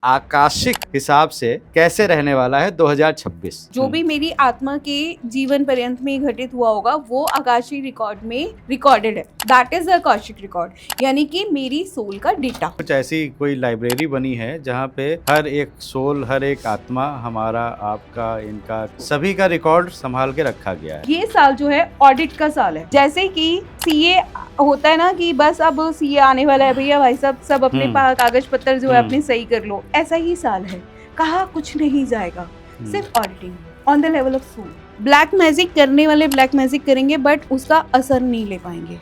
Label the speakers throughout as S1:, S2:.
S1: Akashic हिसाब से कैसे रहने वाला है 2026।
S2: जो भी मेरी आत्मा के जीवन पर्यंत में घटित हुआ होगा वो आकाशीय रिकॉर्ड में रिकॉर्डेड है। दैट इज आकाशिक रिकॉर्ड, यानी कि मेरी सोल का डेटा।
S1: कुछ ऐसी कोई लाइब्रेरी बनी है जहाँ पे हर एक सोल, हर एक आत्मा, हमारा, आपका, इनका सभी का रिकॉर्ड संभाल के रखा गया है।
S2: ये साल जो है ऑडिट का साल है। जैसे कि सीए होता है ना कि बस अब सीए आने वाला है भैया, भाई साहब सब अपने कागज पत्र जो है अपने सही कर लो, ऐसा ही साल है। कहा कुछ नहीं जाएगा, सिर्फ auditing on the level of soul. Black magic करने वाले ब्लैक मैजिक करेंगे बट उसका असर नहीं ले पाएंगे।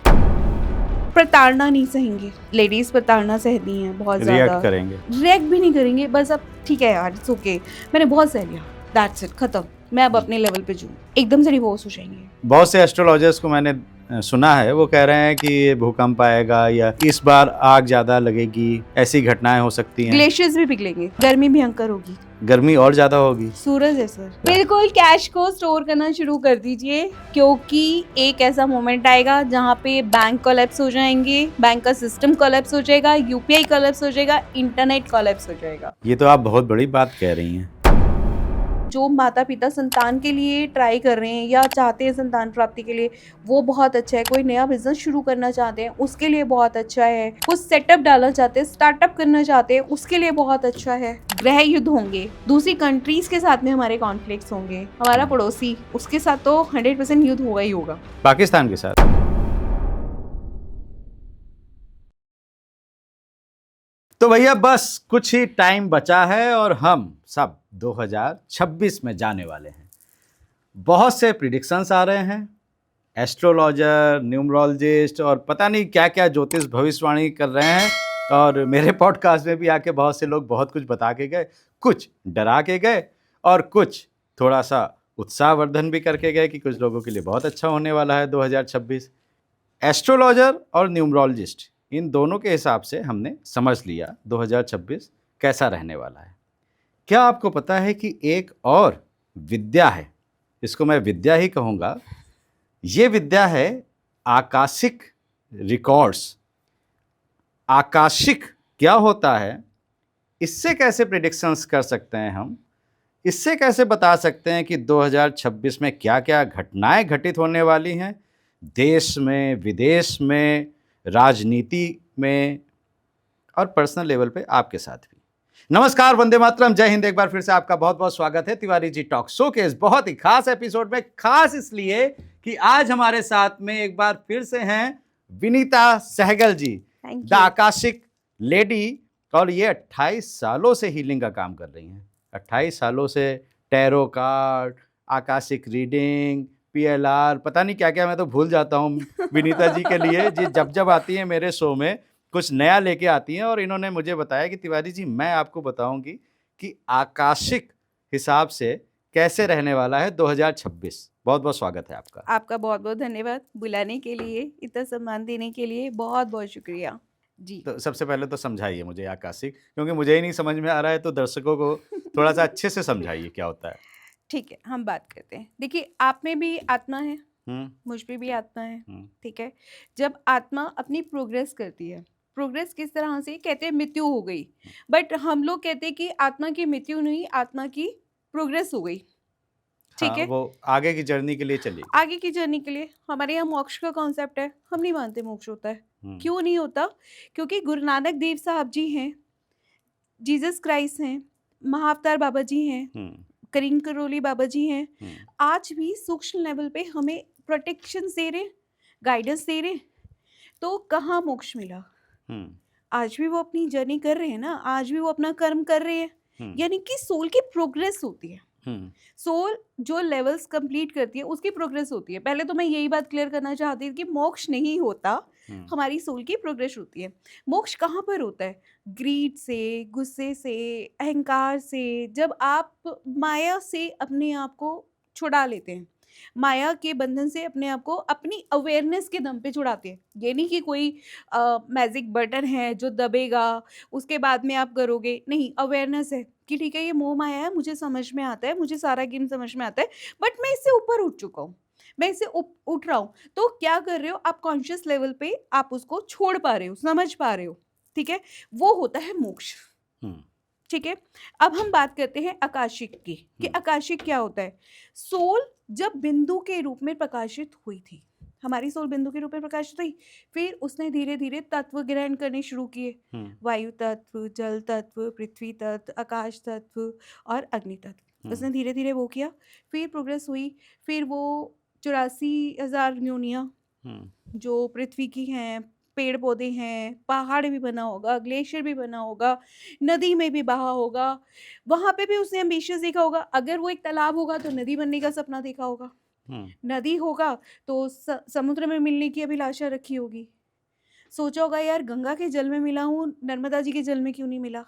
S2: प्रताड़ना नहीं सहेंगे। लेडीज प्रताड़ना सहती हैं बहुत ज्यादा, रिएक्ट भी नहीं करेंगे। बस अब ठीक है यार, इट्स ओके, मैंने बहुत सह लिया, दैट्स इट, खत्म, मैं अब अपने लेवल पे जूँ। एकदम से डिवोर्स हो जाएंगे।
S1: बहुत से एस्ट्रोलॉजर्स को मैंने सुना है, वो कह रहे हैं कि ये भूकंप आएगा या इस बार आग ज्यादा लगेगी, ऐसी घटनाएं हो सकती हैं।
S2: ग्लेशियर्स भी पिघलेंगे, गर्मी भयंकर होगी,
S1: गर्मी और ज्यादा होगी।
S2: सूरज है सर। बिल्कुल कैश को स्टोर करना शुरू कर दीजिए, क्योंकि एक ऐसा मोमेंट आएगा जहाँ पे बैंक कोलैप्स हो जाएंगे, बैंक का सिस्टम कोलैप्स हो जाएगा, यूपीआई कोलैप्स हो जाएगा, इंटरनेट कोलैप्स हो जाएगा।
S1: ये तो आप बहुत बड़ी बात कह रही हैं।
S2: जो माता पिता संतान के लिए ट्राई कर रहे हैं या चाहते हैं संतान प्राप्ति के लिए, वो बहुत अच्छा है। कोई नया बिजनेस शुरू करना चाहते हैं उसके लिए बहुत अच्छा है। कुछ सेटअप डालना चाहते हैं, स्टार्टअप करना चाहते हैं, उसके लिए बहुत अच्छा है। ग्रह युद्ध होंगे, दूसरी कंट्रीज के साथ में हमारे कॉन्फ्लिक्ट्स होंगे। हमारा पड़ोसी, उसके साथ तो 100% युद्ध होगा ही होगा,
S1: पाकिस्तान के साथ। तो भैया बस कुछ ही टाइम बचा है और हम सब 2026 में जाने वाले हैं। बहुत से प्रिडिक्शंस आ रहे हैं, एस्ट्रोलॉजर, न्यूमरोलॉजिस्ट और पता नहीं क्या क्या ज्योतिष भविष्यवाणी कर रहे हैं। और मेरे पॉडकास्ट में भी आके बहुत से लोग बहुत कुछ बता के गए, कुछ डरा के गए और कुछ थोड़ा सा उत्साहवर्धन भी करके गए कि कुछ लोगों के लिए बहुत अच्छा होने वाला है 2026। एस्ट्रोलॉजर और न्यूमरोलॉजिस्ट, इन दोनों के हिसाब से हमने समझ लिया 2026 कैसा रहने वाला है। क्या आपको पता है कि एक और विद्या है, इसको मैं विद्या ही कहूँगा, ये विद्या है आकाशिक रिकॉर्ड्स। आकाशिक क्या होता है, इससे कैसे प्रेडिक्शंस कर सकते हैं हम, इससे कैसे बता सकते हैं कि 2026 में क्या क्या घटनाएं घटित होने वाली हैं, देश में, विदेश में, राजनीति में और पर्सनल लेवल पे आपके साथ भी। नमस्कार, वंदे मातरम, जय हिंद। एक बार फिर से आपका बहुत बहुत स्वागत है तिवारी जी टॉक शो के इस बहुत ही खास एपिसोड में। खास इसलिए कि आज हमारे साथ में एक बार फिर से हैं विनीता सहगल जी, द आकाशिक लेडी। और ये 28 सालों से हीलिंग का काम कर रही हैं। 28 सालों से tarot card, Akashic reading, PLR, पता नहीं क्या क्या, मैं तो भूल जाता हूँ विनीता जी के लिए। जी जब जब आती हैं मेरे शो में कुछ नया लेके आती हैं, और इन्होंने मुझे बताया कि तिवारी जी मैं आपको बताऊंगी कि आकाशिक हिसाब से कैसे रहने वाला है 2026। बहुत बहुत स्वागत है आपका।
S2: आपका बहुत बहुत धन्यवाद बुलाने के लिए, इतना सम्मान देने के लिए बहुत बहुत शुक्रिया जी।
S1: तो सबसे पहले तो समझाइए मुझे आकाशिक, क्योंकि मुझे ही नहीं समझ में आ रहा है, तो दर्शकों को थोड़ा सा अच्छे से समझाइए क्या होता है।
S2: ठीक है, हम बात करते हैं। देखिए, आप में भी आत्मा है, मुझ में भी आत्मा है, ठीक है। जब आत्मा अपनी प्रोग्रेस करती है, प्रोग्रेस किस तरह से कहते हैं, मृत्यु हो गई, बट हम लोग कहते हैं कि आत्मा की मृत्यु नहीं, आत्मा की प्रोग्रेस हो गई, ठीक है।
S1: वो आगे की जर्नी के लिए चली,
S2: आगे की जर्नी के लिए। हमारे यहाँ मोक्ष का कॉन्सेप्ट है, हम नहीं मानते मोक्ष होता है। क्यों नहीं होता? क्योंकि गुरु नानक देव साहब जी हैं, जीसस क्राइस्ट हैं, महाअवतार बाबा जी हैं, करीम करोली बाबा जी हैं, आज भी सूक्ष्म लेवल पे हमें प्रोटेक्शन दे रहे, गाइडेंस दे रहे। तो कहाँ मोक्ष मिला? आज भी वो अपनी जर्नी कर रहे हैं ना, आज भी वो अपना कर्म कर रहे हैं, यानी कि सोल की प्रोग्रेस होती है। सोल जो लेवल्स कंप्लीट करती है उसकी प्रोग्रेस होती है। पहले तो मैं यही बात क्लियर करना चाहती थी कि मोक्ष नहीं होता, हमारी सोल की प्रोग्रेस होती है। मोक्ष कहाँ पर होता है? ग्रीड से, गुस्से से, अहंकार से। जब आप माया से अपने आप को छुड़ा लेते हैं, माया के बंधन से अपने आप को अपनी अवेयरनेस के दम पे छुड़ाते हैं। ये नहीं कि कोई मैजिक बटन है जो दबेगा उसके बाद में आप करोगे, नहीं, अवेयरनेस है कि ठीक है ये मोह माया है, मुझे समझ में आता है, मुझे सारा गेम समझ में आता है, बट मैं इससे ऊपर उठ चुका हूँ, मैं इससे उठ रहा हूँ। तो क्या कर रहे हो आप? कॉन्शियस लेवल पे आप उसको छोड़ पा रहे हो, समझ पा रहे हो, ठीक है। वो होता है मोक्ष। ठीक है। अब हम बात करते हैं आकाशिक की, कि आकाशिक क्या होता है। सोल जब बिंदु के रूप में प्रकाशित हुई थी, हमारी सोल बिंदु के रूप में प्रकाशित हुई, फिर उसने धीरे धीरे तत्व ग्रहण करने शुरू किए, वायु तत्व, जल तत्व, पृथ्वी तत्व, आकाश तत्व और अग्नि तत्व। उसने धीरे धीरे वो किया, फिर प्रोग्रेस हुई, फिर वो 84,000 योनियां जो पृथ्वी की हैं, पेड़ पौधे हैं, पहाड़ भी बना होगा, ग्लेशियर भी बना होगा, नदी में भी बहा होगा, वहां पे भी उसने एम्बिशियस देखा होगा। अगर वो एक तालाब होगा तो नदी बनने का सपना देखा होगा, नदी होगा तो समुद्र में मिलने की अभिलाषा रखी होगी, सोचा होगा यार गंगा के जल में मिला हूँ, नर्मदा जी के जल में क्यों नहीं मिला,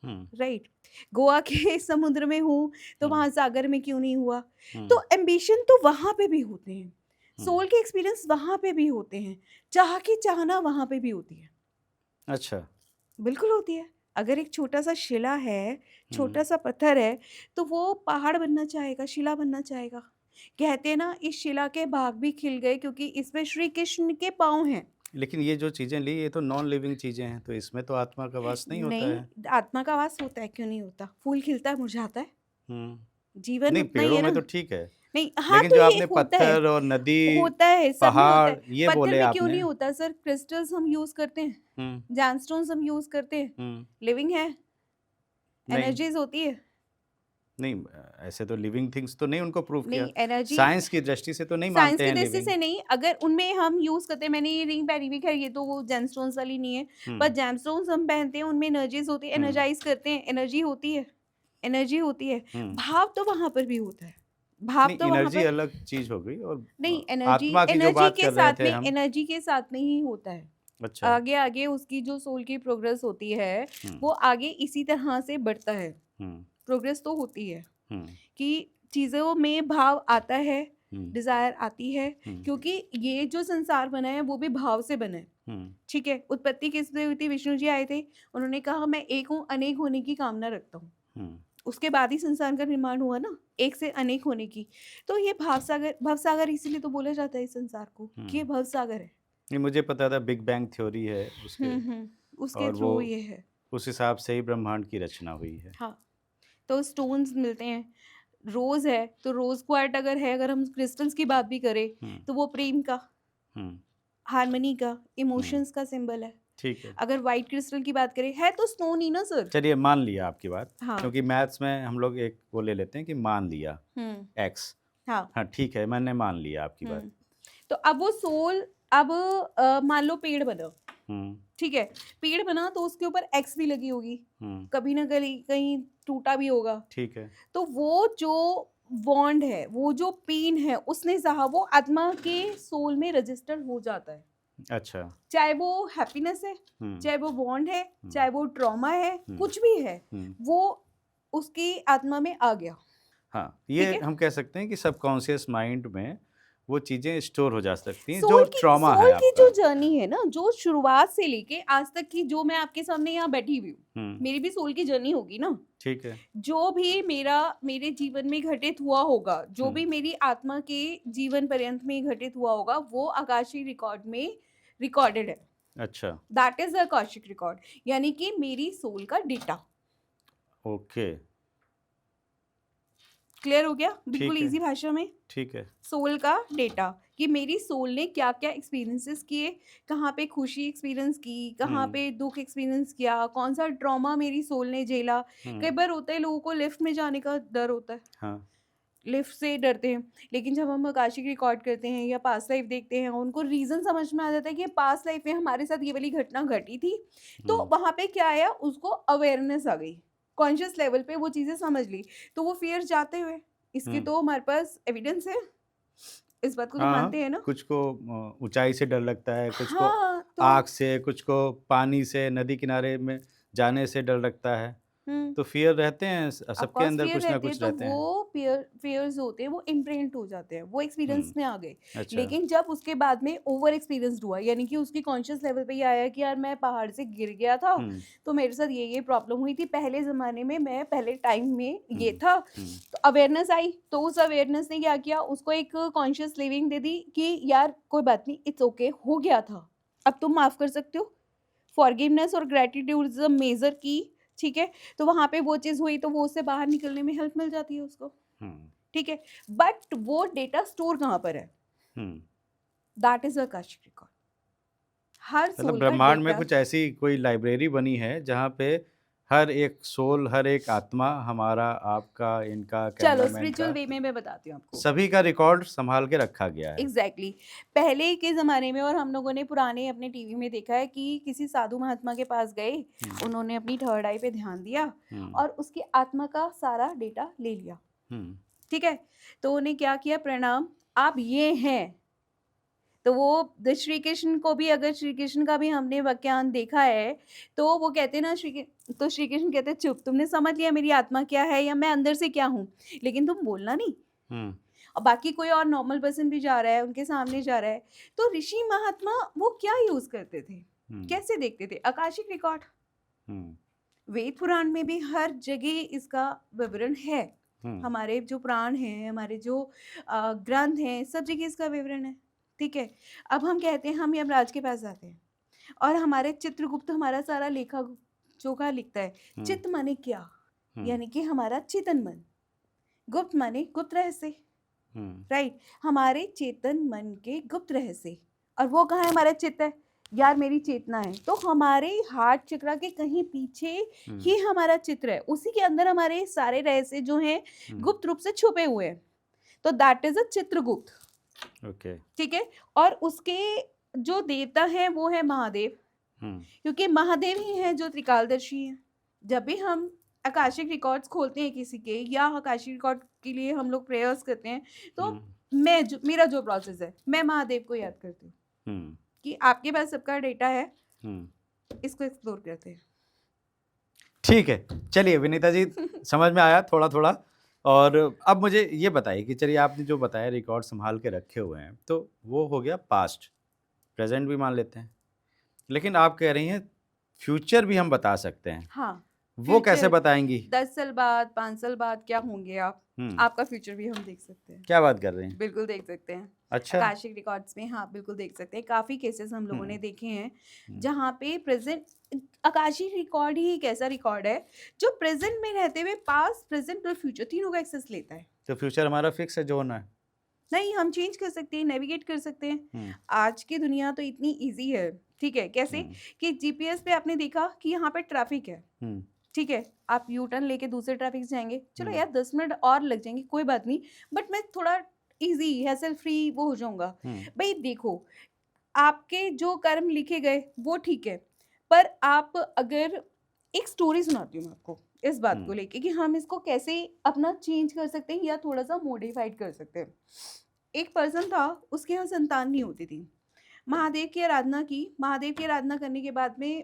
S2: राइट। गोवा के समुद्र में हूँ तो वहां सागर में क्यों नहीं हुआ। तो एम्बिशन तो वहां पे भी होते हैं, सोल के एक्सपीरियंस वहां पे भी होते हैं, चाह की चाहना वहां पे भी होती है।
S1: अच्छा,
S2: बिल्कुल होती है। अगर एक छोटा सा शिला है, छोटा सा पत्थर है, तो वो पहाड़ बनना चाहेगा, शिला बनना चाहेगा। कहते हैं ना, इस शिला के भाग भी खिल गए क्योंकि इसमें श्री कृष्ण के पाँव हैं।
S1: लेकिन ये जो चीजें ली ये तो नॉन लिविंग चीजें हैं, तो इसमें तो आत्मा का वास नहीं होता है।
S2: नहीं, आत्मा का वास होता है, क्यों नहीं होता। फूल खिलता है, मुरझाता है, जीवन
S1: नहीं,
S2: उतना ही
S1: पेड़ों
S2: है
S1: में
S2: ना।
S1: तो ठीक है,
S2: नहीं, हाँ,
S1: लेकिन
S2: तो
S1: जो
S2: ये
S1: आपने
S2: होता है,
S1: पत्थर और नदी,
S2: होता है, सब में होता
S1: पहाड़
S2: है।
S1: ये
S2: पत्थर
S1: बोले
S2: में क्यों
S1: आपने।
S2: नहीं होता सर, क्रिस्टल्स हम यूज करते हैं, जैमस्टोन्स हम यूज करते हैं, लिविंग है,
S1: नहीं
S2: एनर्जीज होती है।
S1: नहीं, ऐसे तो लिविंग थिंग्स तो नहीं उनको प्रूव किया,
S2: नहीं, एनर्जी
S1: साइंस की दृष्टि से तो नहीं
S2: साइंस
S1: मानते
S2: की
S1: हैं
S2: दृष्टि
S1: लिविंग।
S2: से नहीं, अगर उनमें हम यूज करते हैं, मैंने ये रिंग पहनी हुई, खैर ये तो वो जेमस्टोन्स वाली नहीं है, पर जेमस्टोन्स हम पहनते हैं, उनमें एनर्जीज होती है, एनर्जाइज करते हैं, एनर्जी होती है, एनर्जी होती है। भाव तो वहां पर भी होता है, भाव
S1: नहीं,
S2: तो वहां
S1: एनर्जी
S2: पर
S1: अलग चीज हो गई, और
S2: नहीं, एनर्जी
S1: आत्मा की जो
S2: एनर्जी
S1: बात
S2: के
S1: कर रहे
S2: साथ
S1: थे
S2: में,
S1: हम।
S2: एनर्जी के साथ में ही होता है।
S1: अच्छा,
S2: आगे आगे उसकी जो सोल की प्रोग्रेस होती है, वो आगे इसी तरह से बढ़ता है। प्रोग्रेस तो होती है कि चीजों में भाव आता है, डिजायर आती है, क्योंकि ये जो संसार बना है वो भी भाव से बना है। ठीक है, उत्पत्ति किससे हुई थी, विष्णु जी आए थे, उन्होंने कहा मैं एक हूँ, अनेक होने की कामना रखता हूँ, उसके बाद ही संसार का निर्माण हुआ ना, एक से अनेक होने की। तो ये भावसागर, भवसागर इसीलिए तो बोला जाता है इस संसार को कि ये भवसागर है।
S1: नहीं, मुझे पता था बिग बैंग थ्योरी है उसके,
S2: उसके
S1: और
S2: थ्रू
S1: वो
S2: ये है।
S1: उस हिसाब से ही ब्रह्मांड की रचना हुई है।
S2: हाँ, तो स्टोन्स मिलते हैं, रोज है तो रोज क्वार्ट अगर है, अगर हम क्रिस्टल्स की बात भी करें तो वो प्रेम का, हार्मनी का, इमोशंस का सिंबल है।
S1: ठीक है,
S2: अगर व्हाइट क्रिस्टल की बात करें, है तो स्टोन ही ना सर।
S1: चलिए मान लिया आपकी बात।
S2: हाँ।
S1: क्योंकि मैथ्स में हम लोग एक वो ले लेते हैं कि मान लिया एक्स।
S2: हाँ,
S1: हाँ ठीक है, मैंने मान लिया आपकी बात।
S2: तो अब वो सोल, अब मान लो पेड़ बना, ठीक है, पेड़ बना तो उसके ऊपर एक्स भी लगी होगी, कभी ना कहीं कहीं टूटा भी होगा,
S1: ठीक है,
S2: तो वो जो बॉन्ड है, वो जो पेन है, उसने चाहा वो आत्मा के सोल में रजिस्टर हो जाता है।
S1: अच्छा,
S2: चाहे वो हैप्पीनेस है, चाहे वो बॉन्ड है, चाहे वो ट्रॉमा है, कुछ भी है, वो उसकी आत्मा में आ गया।
S1: हाँ, ये
S2: ठीक है?
S1: हम कह सकते हैं कि सबकॉन्शियस माइंड में वो चीजें स्टोर हो जा सकती हैं जो ट्रॉमा है
S2: सोल की जो
S1: आपका।
S2: जर्नी है ना, जो शुरुआत से लेके आज तक की, जो मैं आपके सामने यहाँ बैठी हुई हूँ, मेरी भी सोल की जर्नी होगी ना।
S1: ठीक है,
S2: जो भी मेरे जीवन में घटित हुआ होगा, जो भी मेरी आत्मा के जीवन पर्यंत में घटित हुआ होगा, वो आकाशीय रिकॉर्ड में रिकॉर्डेड है।
S1: अच्छा,
S2: that is the Akashic record, यानी कि मेरी सोल का डेटा।
S1: ओके,
S2: क्लियर हो गया, बिल्कुल
S1: ठीक है,
S2: इजी भाषा में।
S1: ठीक है,
S2: सोल का डेटा, कि मेरी सोल ने क्या क्या एक्सपीरियंसेस किए, कहाँ पे खुशी एक्सपीरियंस की, कहाँ पे दुख एक्सपीरियंस किया, कौन सा ट्रॉमा मेरी सोल ने झेला। कई बार होता है लोगों को लिफ्ट में जाने का डर होता है,
S1: हाँ,
S2: लिफ्ट से डरते हैं, लेकिन जब हम आकाशिक रिकॉर्ड करते हैं या पास्ट लाइफ देखते हैं, उनको रीजन समझ में आ जाता है कि पास्ट लाइफ में हमारे साथ ये वाली घटना घटी थी, तो वहां पे क्या आया, उसको अवेयरनेस आ गई, कॉन्शियस लेवल पे वो चीजें समझ ली, तो वो फियर जाते हुए। इसकी तो हमारे पास एविडेंस है, इस बात को तो
S1: हाँ,
S2: मानते हैं ना।
S1: कुछ को ऊंचाई से डर लगता है, कुछ को
S2: हाँ, तो
S1: आग से, कुछ को पानी से, नदी किनारे में जाने से डर लगता है। तो फियर रहते हैं, सबके अंदर
S2: फियर
S1: कुछ ना
S2: रहते हैं,
S1: कुछ
S2: तो
S1: रहते हैं।
S2: वो फियर्स होते हैं, वो इम्प्रिंट हो जाते हैं, वो एक्सपीरियंस में आ गए।
S1: अच्छा,
S2: लेकिन जब उसके बाद में ओवर एक्सपीरियंस हुआ, यानी कि उसकी कॉन्शियस लेवल पे ये आया कि यार मैं पहाड़ से गिर गया था, तो मेरे साथ ये प्रॉब्लम हुई थी पहले जमाने में, मैं पहले टाइम में ये था, तो अवेयरनेस आई, तो उस अवेयरनेस ने क्या किया, उसको एक कॉन्शियस लिविंग दे दी कि यार कोई बात नहीं, इट्स ओके, हो गया था, अब तुम माफ कर सकते हो। फॉरगिवनेस और ग्रेटिट्यूड इज अ मेजर की ठीक है, तो वहां पे वो चीज हुई तो वो उससे बाहर निकलने में हेल्प मिल जाती है उसको, ठीक है। बट वो डेटा स्टोर कहाँ पर है? That is Akashic record. हर
S1: मतलब
S2: सोल का
S1: ब्रह्मांड में
S2: डेटा,
S1: कुछ ऐसी कोई लाइब्रेरी बनी है जहाँ पे हर एक सोल, हर एक आत्मा, हमारा, आपका, इनका,
S2: चलो
S1: कैमरामैन
S2: स्पिरिचुअल
S1: का,
S2: वे में मैं बताती हूँ आपको।
S1: सभी का रिकॉर्ड संभाल के रखा गया है।
S2: एग्जैक्टली पहले के ज़माने में, और हम लोगों ने पुराने अपने टीवी में देखा है कि किसी साधु महात्मा के पास गए, उन्होंने अपनी थर्ड आई पे ध्यान दिया और उसकी आत्मा का सारा डेटा ले लिया, ठीक है। तो उन्हें क्या किया, प्रणाम, आप ये हैं। तो वो श्री कृष्ण को भी, अगर श्री कृष्ण का भी हमने वाक्यान देखा है, तो वो कहते ना श्री कृष्ण कहते चुप, तुमने समझ लिया मेरी आत्मा क्या है या मैं अंदर से क्या हूँ, लेकिन तुम बोलना नहीं। और बाकी कोई और नॉर्मल पर्सन भी जा रहा है, उनके सामने जा रहा है, तो ऋषि महात्मा वो क्या यूज करते थे, कैसे देखते थे? Akashic record. वेद पुराण में भी हर जगह इसका विवरण है। हमारे जो पुराण हैं, हमारे जो ग्रंथ हैं, सब जगह इसका विवरण है, ठीक है। अब हम कहते हैं, हम यमराज के पास जाते हैं और हमारे चित्रगुप्त हमारा सारा लेखा जोखा लिखता है। चित्त माने क्या, यानी कि हमारा चेतन मन, गुप्त माने गुप्त रहस्य, राइट, हमारे चेतन मन के गुप्त रहस्य। और वो कहाँ है? हमारा चित्त है यार, मेरी चेतना है, तो हमारे हार्ट चक्र के कहीं पीछे ही हमारा चित्र है, उसी के अंदर हमारे सारे रहस्य जो हैं गुप्त रूप से छुपे हुए हैं। तो that is a Chitragupta,
S1: okay,
S2: ठीक है। और उसके जो देवता हैं वो है महादेव, क्योंकि महादेव ही हैं जो त्रिकालदर्शी हैं। जब भी हम आकाशिक रिकॉर्ड्स खोलते हैं किसी के, या आकाशिक रिकॉर्ड के लिए हम लोग प्रेयर्स करते हैं, तो मेरा जो प्रोसेस है, मैं महादेव को याद करती हूँ कि आपके पास सबका डेटा है, इसको एक्सप्लोर करते हैं।
S1: ठीक है, चलिए विनीता जी, समझ में आया थोड़ा थोड़ा। और अब मुझे ये बताइए कि चलिए आपने जो बताया रिकॉर्ड संभाल के रखे हुए हैं, तो वो हो गया पास्ट, प्रेजेंट भी मान लेते हैं, लेकिन आप कह रही हैं फ्यूचर भी हम बता सकते हैं।
S2: हाँ,
S1: वो कैसे बताएंगी?
S2: 10 साल बाद, 5 साल बाद क्या होंगे आप, आपका फ्यूचर भी हम देख सकते हैं।
S1: क्या बात कर रहे हैं?
S2: बिल्कुल देख सकते हैं।
S1: अच्छा,
S2: आकाशिक रिकॉर्ड्स में, हाँ बिल्कुल देख सकते हैं। काफी केसेस हम लोगों ने देखे हैं जहाँ पे प्रेजेंट, आकाशिक रिकॉर्ड ही एक ऐसा रिकॉर्ड है जो प्रेजेंट में रहते हुए पास्ट, प्रेजेंट और फ्यूचर तीनों का एक्सेस लेता है।
S1: तो फ्यूचर हमारा फिक्स है जो होना है?
S2: नहीं, हम चेंज कर सकते हैं, नेविगेट कर सकते हैं। आज की दुनिया तो इतनी इजी है, ठीक है। कैसे कि जीपीएस पे आपने देखा कि यहाँ पे ट्रैफिक है, ठीक है, आप यू टर्न लेके दूसरे ट्रैफिक से जाएंगे, चलो यार 10 मिनट और लग जाएंगे, कोई बात नहीं, बट मैं थोड़ा इजी हैसल फ्री वो हो जाऊंगा। भाई देखो, आपके जो कर्म लिखे गए वो ठीक है, पर आप अगर, एक स्टोरी सुनाती हूँ मैं आपको इस बात को लेके कि हम इसको कैसे अपना चेंज कर सकते हैं या थोड़ा सा मॉडिफाइड कर सकते हैं। एक पर्सन था, उसके यहाँ संतान नहीं होती थी, महादेव की आराधना की, महादेव की आराधना करने के बाद में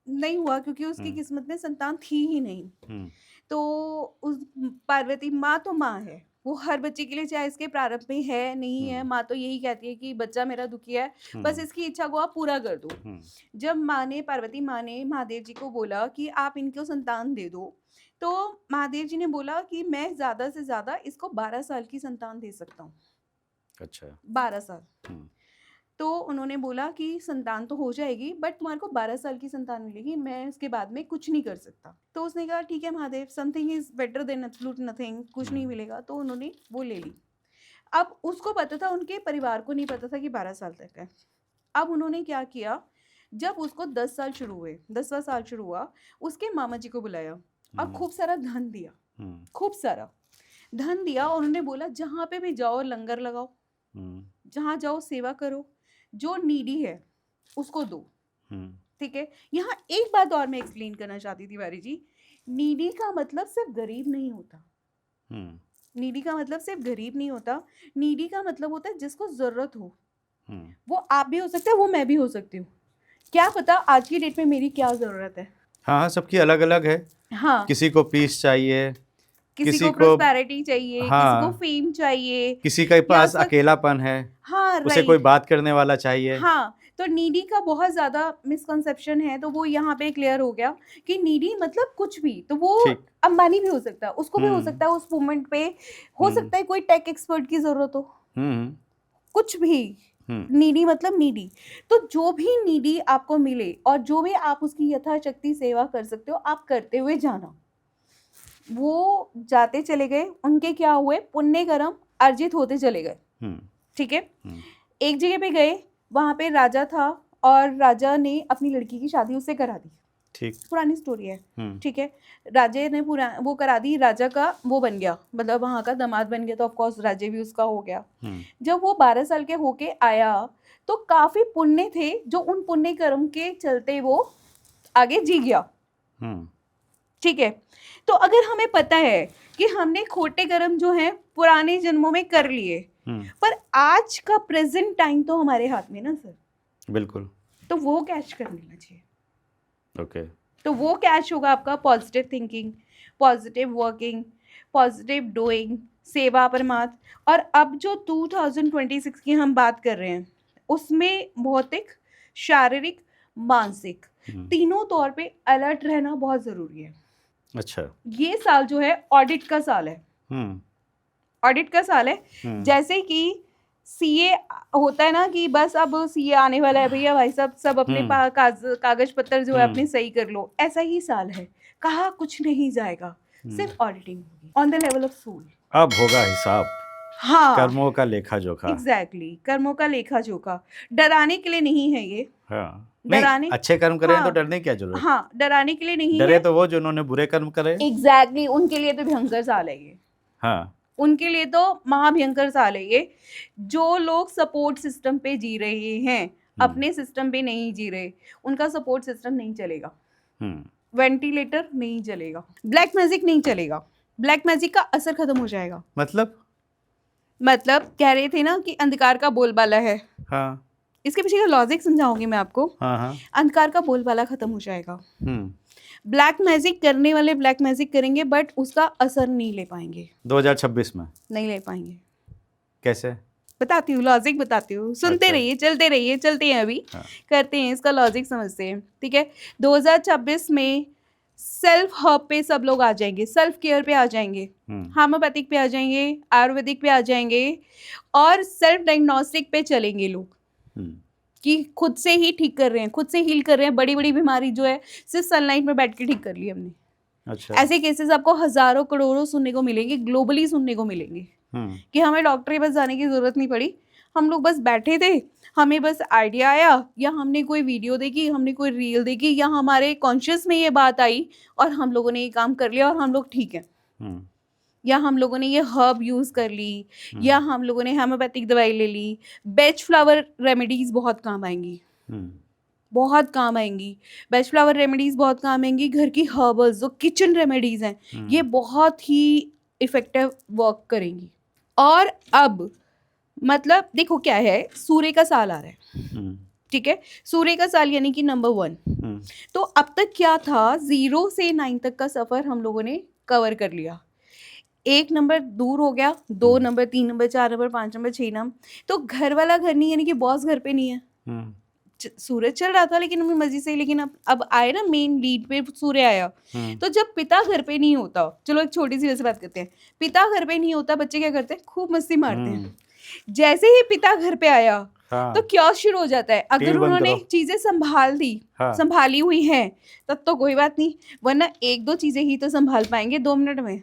S2: नहीं हुआ, क्योंकि उसकी किस्मत में संतान थी ही नहीं। तो उस पार्वती माँ तो माँ है, वो हर बच्चे के लिए, चाहे इसके प्रारंभ में है नहीं है, माँ तो यही कहती है कि बच्चा मेरा दुखी है, बस इसकी इच्छा को आप पूरा कर दो। जब माँ ने, पार्वती माँ ने महादेव जी को बोला कि आप इनको संतान दे दो, तो महादेव जी ने बोला कि मैं ज्यादा से ज्यादा इसको 12 साल की संतान दे सकता हूँ।
S1: अच्छा,
S2: 12 साल। तो उन्होंने बोला कि संतान तो हो जाएगी, बट तुम्हारे को 12 साल की संतान मिलेगी, मैं उसके बाद में कुछ नहीं कर सकता। तो उसने कहा ठीक है Mahadev, something is better than absolute nothing, कुछ नहीं मिलेगा। तो उन्होंने वो ले ली। अब उसको पता था, उनके परिवार को नहीं पता था कि 12 साल तक है। अब उन्होंने क्या किया, जब उसको 10 साल शुरू हुए, 10वां साल शुरू हुआ, उसके मामा जी को बुलाया और खूब सारा धन दिया, खूब सारा धन दिया। और उन्होंने बोला जहाँ पे भी जाओ लंगर लगाओ, जहाँ जाओ सेवा करो, जो नीडी है उसको दो, ठीक है। यहाँ एक बात और मैं एक्सप्लेन करना चाहती थी तिवारी जी, नीडी का मतलब सिर्फ गरीब नहीं होता, नीडी का मतलब सिर्फ गरीब नहीं होता, नीडी का मतलब होता है जिसको जरूरत हो। वो आप भी हो सकते हैं, वो मैं भी हो सकती हूँ, क्या पता आज की डेट में मेरी क्या जरूरत है।
S1: हाँ, सबकी अलग अलग है।
S2: हाँ,
S1: किसी को पीस चाहिए,
S2: किसी को प्रोस्पेरिटी चाहिए,
S1: हाँ,
S2: किसी को फेम चाहिए,
S1: किसी के पास अकेलापन है,
S2: हाँ,
S1: उसे कोई बात करने वाला चाहिए।
S2: हाँ, तो नीडी का बहुत ज्यादा मिसकंसेप्शन है, तो वो यहाँ पे क्लियर हो गया कि नीडी मतलब कुछ भी, तो वो अंबानी भी हो सकता है, उसको भी हो सकता है, उस मोमेंट पे हो सकता है कोई टेक एक्सपर्ट की जरूरत हो, कुछ भी, नीडी मतलब नीडी। तो जो भी नीडी आपको मिले और जो भी आप उसकी यथाशक्ति सेवा कर सकते हो, आप करते हुए जाना। वो जाते चले गए, उनके क्या हुए, पुण्य कर्म अर्जित होते चले गए। ठीक है। एक जगह पे गए, वहां पे राजा था और राजा ने अपनी लड़की की शादी उससे करा दी।
S1: ठीक,
S2: पुरानी स्टोरी है। ठीक है। राजे ने पूरा वो करा दी, राजा का वो बन गया, मतलब वहां का दामाद बन गया, तो ऑफ कोर्स राज्य भी उसका हो गया। जब वो 12 साल के होके आया तो काफी पुण्य थे, जो उन पुण्य कर्म के चलते वो आगे जी गया। ठीक है। तो अगर हमें पता है कि हमने खोटे कर्म जो है पुराने जन्मों में कर लिए, पर आज का प्रेजेंट टाइम तो हमारे हाथ में ना सर।
S1: बिल्कुल।
S2: तो वो कैच कर लेना चाहिए।
S1: ओके।
S2: तो वो कैच होगा आपका positive thinking, positive working, positive doing, सेवा परमार्थ। और अब जो 2026 की हम बात कर रहे हैं, उसमें भौतिक, शारीरिक, मानसिक तीनों तौर पे अलर्ट रहना बहुत जरूरी है।
S1: अच्छा।
S2: ये साल जो है ऑडिट का साल है। ऑडिट का साल है। जैसे कि सीए होता है ना कि बस अब सीए आने वाला है भैया, भाई साहब सब अपने कागज पत्र जो है अपने सही कर लो, ऐसा ही साल है। कहा कुछ नहीं जाएगा, सिर्फ ऑडिटिंग होगी on the level of soul.
S1: अब होगा हिसाब।
S2: हाँ,
S1: कर्मों का लेखा जोखा।
S2: एग्जैक्टली, कर्मों का लेखा जोखा। डराने के लिए नहीं है ये।
S1: हाँ,
S2: डराने,
S1: नहीं, अच्छे कर्म करें तो डरने की क्या जरूरत।
S2: हाँ, डराने के लिए नहीं
S1: डरे
S2: है।
S1: तो वो जिन्होंने बुरे कर्म करे।
S2: एग्जैक्टली, उनके लिए तो भयंकर साल है ये।
S1: हाँ,
S2: उनके लिए तो महाभयंकर साल है ये। जो लोग सपोर्ट सिस्टम पे जी रहे हैं, अपने सिस्टम पे नहीं जी रहे, उनका सपोर्ट सिस्टम नहीं चलेगा। वेंटिलेटर नहीं चलेगा, ब्लैक मैजिक नहीं चलेगा। ब्लैक मैजिक का असर खत्म हो जाएगा। मतलब कह रहे थे ना कि अंधकार का बोलबाला है।
S1: हाँ,
S2: इसके पीछे का लॉजिक समझाऊंगी मैं आपको।
S1: हाँ।
S2: अंधकार का बोलबाला खत्म हो जाएगा। ब्लैक मैजिक करने वाले ब्लैक मैजिक करेंगे, बट उसका असर नहीं ले पाएंगे।
S1: 2026 में
S2: नहीं ले पाएंगे।
S1: कैसे?
S2: बताती हूँ, लॉजिक बताती हूँ, सुनते
S1: अच्छा।
S2: रहिए, चलते रहिए, चलते हैं अभी।
S1: हाँ।
S2: करते हैं इसका लॉजिक, समझते हैं। ठीक है। 2026 में सेल्फ हर्ब पे सब लोग आ जाएंगे, सेल्फ केयर पे आ जाएंगे, होम्योपैथिक पे आ जाएंगे, आयुर्वेदिक पे आ जाएंगे, और सेल्फ डायग्नोस्टिक पे चलेंगे लोग कि खुद से ही ठीक कर रहे हैं, खुद से हील कर रहे हैं। बड़ी बड़ी बीमारी जो है सिर्फ सनलाइट में बैठ के ठीक कर ली हमने।
S1: अच्छा।
S2: ऐसे केसेस आपको हजारों करोड़ों सुनने को मिलेंगे, ग्लोबली सुनने को मिलेंगे कि हमें डॉक्टर के पास जाने की जरूरत नहीं पड़ी। हम लोग बस बैठे थे, हमें बस आइडिया आया, या हमने कोई वीडियो देखी, हमने कोई रील देखी, या हमारे कॉन्शियस में ये बात आई और हम लोगों ने ये काम कर लिया और हम लोग ठीक हैं। या हम लोगों ने ये हर्ब यूज कर ली, या हम लोगों ने होम्योपैथिक दवाई ले ली। बेच फ्लावर रेमेडीज बहुत काम आएंगी, बहुत काम आएंगी। बेच फ्लावर रेमेडीज बहुत काम आएंगी। घर की हर्बल्स जो किचन रेमेडीज हैं, ये बहुत ही इफेक्टिव वर्क करेंगी। और अब मतलब देखो क्या है, सूर्य का साल आ रहा है। ठीक है। सूर्य का साल यानी कि नंबर 1। तो अब तक क्या था, 0 से 9 तक का सफर हम लोगों ने कवर कर लिया। 1 नंबर दूर हो गया, 2 number, 3 number, 4 number, 5 number, 6 number. तो घर वाला घर नहीं, यानी कि बॉस घर पे नहीं है। सूरज चल रहा था लेकिन अपनी मर्जी से, लेकिन अब आए ना मेन लीड पे सूर्य आया। तो जब पिता घर पे नहीं होता, चलो एक छोटी सी वैसे बात करते हैं, पिता घर पे नहीं होता, बच्चे क्या करते हैं, खूब मस्ती मारते हैं। जैसे ही पिता घर पे आया, तो क्या शुरू हो जाता है। अगर उन्होंने चीजें संभाल दी, संभाली हुई हैं, तब तो कोई बात नहीं, वरना 1-2 चीजें ही तो संभाल पाएंगे 2 मिनट में,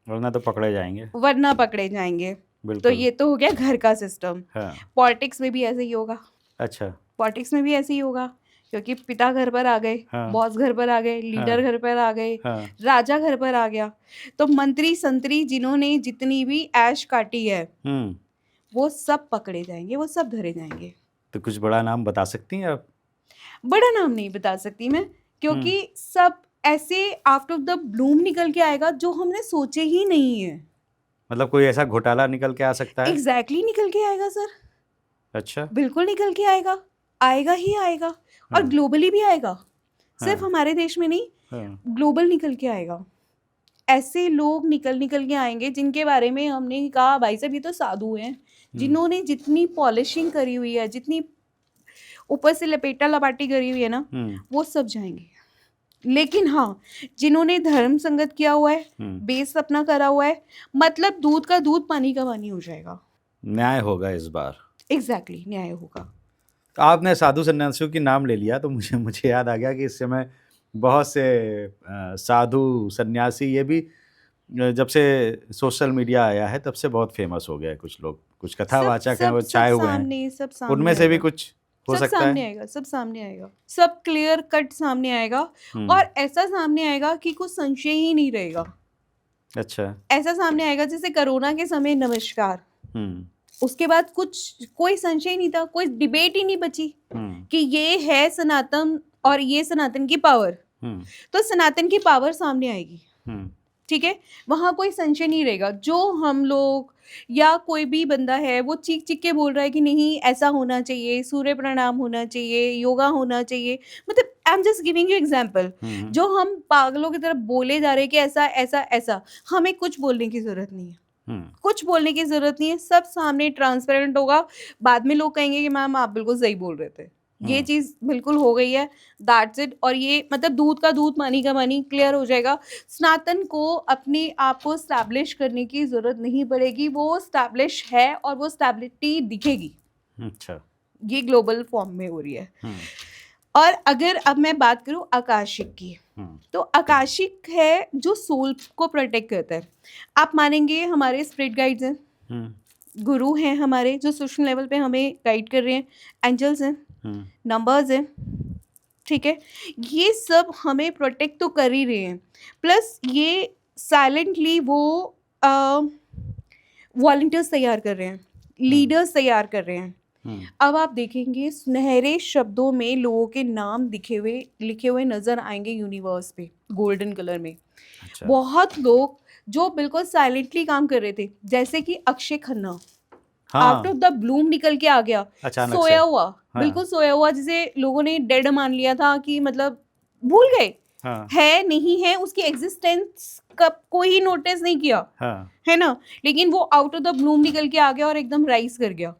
S1: वरना तो पकड़े जाएंगे,
S2: वरना पकड़े जाएंगे। तो ये तो हो गया घर का सिस्टम। पॉलिटिक्स में भी ऐसे ही होगा।
S1: अच्छा।
S2: पॉलिटिक्स में भी ऐसे ही होगा, क्योंकि पिता घर पर आ गए, बॉस घर पर आ गए, लीडर घर पर आ गए, राजा घर पर आ गया। तो मंत्री संतरी जिन्होंने जितनी भी ऐश काटी है, वो सब पकड़े जाएंगे, वो सब धरे जाएंगे।
S1: तो कुछ बड़ा नाम बता सकती हैं आप?
S2: बड़ा नाम नहीं बता सकती मैं, क्योंकि सब ऐसे आफ्टर द ब्लूम निकल के आएगा जो हमने सोचे ही नहीं है।
S1: मतलब कोई ऐसा घोटाला निकल के आ सकता है?
S2: एग्जैक्टली निकल के आएगा सर।
S1: अच्छा।
S2: बिल्कुल निकल के आएगा, आएगा ही आएगा। और ग्लोबली भी आएगा, सिर्फ हमारे देश में नहीं, ग्लोबल निकल के आएगा। ऐसे लोग निकल के आएंगे जिनके बारे में हमने कहा भाई साहब ये तो साधु हैं, जिन्होंने जितनी पॉलिशिंग करी हुई है, जितनी ऊपर से लपेटा लपाटी करी हुई है ना, वो सब जाएंगे। लेकिन हाँ, जिन्होंने धर्म संगत किया हुआ है, बेस अपना करा हुआ है, मतलब दूध का दूध पानी का पानी हो जाएगा।
S1: न्याय होगा इस बार।
S2: एग्जैक्टली न्याय होगा।
S1: तो आपने साधु सन्यासियों की नाम ले लिया तो मुझे याद आ गया कि इस समय बहुत से साधु सन्यासी ये भी जब से सोशल मीडिया आया है तब से बहुत फेमस हो गया है। कुछ लोग, कुछ कथावाचक हैं, वो छाए हुए हैं,
S2: सब सामने
S1: उनमें से भी
S2: आएगा।
S1: कुछ हो
S2: सब
S1: सकता
S2: सामने
S1: है।
S2: आएगा, सब सामने आएगा, सब क्लियर कट सामने आएगा और ऐसा सामने आएगा कि कुछ संशय ही नहीं रहेगा।
S1: अच्छा।
S2: ऐसा सामने आएगा जैसे कोरोना के समय नमस्कार, उसके बाद कुछ कोई संशय नहीं था, कोई डिबेट ही नहीं बची कि ये है सनातन और ये सनातन की पावर। तो सनातन की पावर सामने आएगी, ठीक है, वहां कोई संशय नहीं रहेगा। जो हम लोग या कोई भी बंदा है वो चीख चीख के बोल रहा है कि नहीं ऐसा होना चाहिए, सूर्य प्रणाम होना चाहिए, योगा होना चाहिए, मतलब I am just giving you example. जो हम पागलों की तरफ बोले जा रहे हैं कि ऐसा ऐसा ऐसा, हमें कुछ बोलने की जरूरत नहीं है, कुछ बोलने की जरूरत नहीं है, सब सामने ट्रांसपेरेंट होगा। बाद में लोग कहेंगे कि मैम आप बिल्कुल सही बोल रहे थे, ये चीज बिल्कुल हो गई है, दैट्स इट। और ये मतलब दूध का दूध पानी का पानी, क्लियर हो जाएगा। सनातन को अपने आप को स्टैब्लिश करने की जरूरत नहीं पड़ेगी, वो स्टैब्लिश है और वो स्टैबिलिटी दिखेगी।
S1: अच्छा,
S2: ये ग्लोबल फॉर्म में हो रही है। और अगर अब मैं बात करूं आकाशिक की, तो आकाशिक है जो सोल को प्रोटेक्ट करता है। आप मानेंगे हमारे स्पिरिट गाइड्स हैं, गुरु हैं हमारे जो सूक्ष्म लेवल पे हमें गाइड कर रहे हैं, एंजल्स हैं, नंबर्स हैं, ठीक है, ये सब हमें प्रोटेक्ट तो कर ही रहे हैं। प्लस ये साइलेंटली वो वॉलंटियर्स तैयार कर रहे हैं, लीडर्स तैयार कर रहे हैं। अब आप देखेंगे सुनहरे शब्दों में लोगों के नाम लिखे हुए नजर आएंगे यूनिवर्स पे गोल्डन कलर में। अच्छा। बहुत लोग जो बिल्कुल साइलेंटली काम कर रहे थे, जैसे कि Akshay Khanna, out of the Bloom निकल के आ गया, सोया हुआ, बिल्कुल सोया हुआ, जिसे लोगों ने डेड मान लिया था कि मतलब भूल गए, है नहीं है, उसकी एग्जिस्टेंस का कोई नोटिस नहीं किया, है ना, लेकिन वो आउट ऑफ द ब्लूम निकल के आ गया और एकदम राइज कर गया।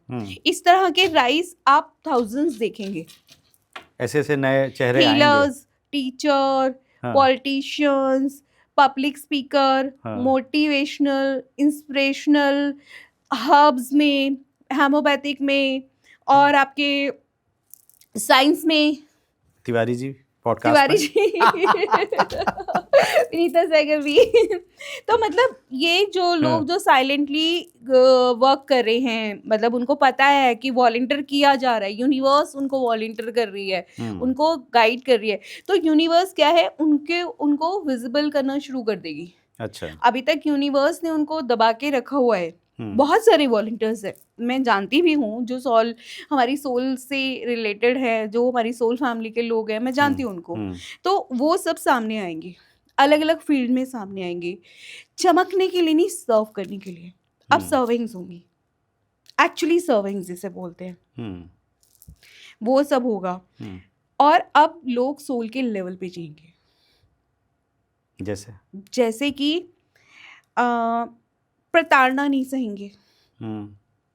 S2: इस तरह के राइज आप थाउजेंड्स देखेंगे,
S1: ऐसे ऐसे नए चेहरे आएंगे।
S2: Healers, teacher, politicians, public speaker, motivational, inspirational, herbs में, होम्योपैथिक में, और आपके साइंस में
S1: तिवारी जी पॉडकास्ट
S2: विनीता सहगल भी। तो मतलब ये जो लोग जो साइलेंटली वर्क कर रहे हैं, मतलब उनको पता है कि वॉलंटियर किया जा रहा है, यूनिवर्स उनको वॉलंटियर कर रही है, उनको गाइड कर रही है, तो यूनिवर्स क्या है, उनको विजिबल करना शुरू कर देगी। अच्छा, अभी तक यूनिवर्स ने उनको दबा के रखा हुआ है। बहुत सारे वॉलंटियर्स है, मैं जानती भी हूँ जो हमारी सोल से रिलेटेड है, जो हमारी सोल फैमिली के लोग हैं, मैं जानती हूँ उनको। तो वो सब सामने आएंगे, अलग अलग फील्ड में सामने आएंगे, चमकने के लिए नहीं, सर्व करने के लिए। अब सर्विंग्स होंगी, एक्चुअली सर्विंग्स जिसे बोलते हैं, वो सब होगा। और अब लोग सोल के लेवल पे जिएंगे, जैसे कि प्रताड़ना नहीं सहेंगे।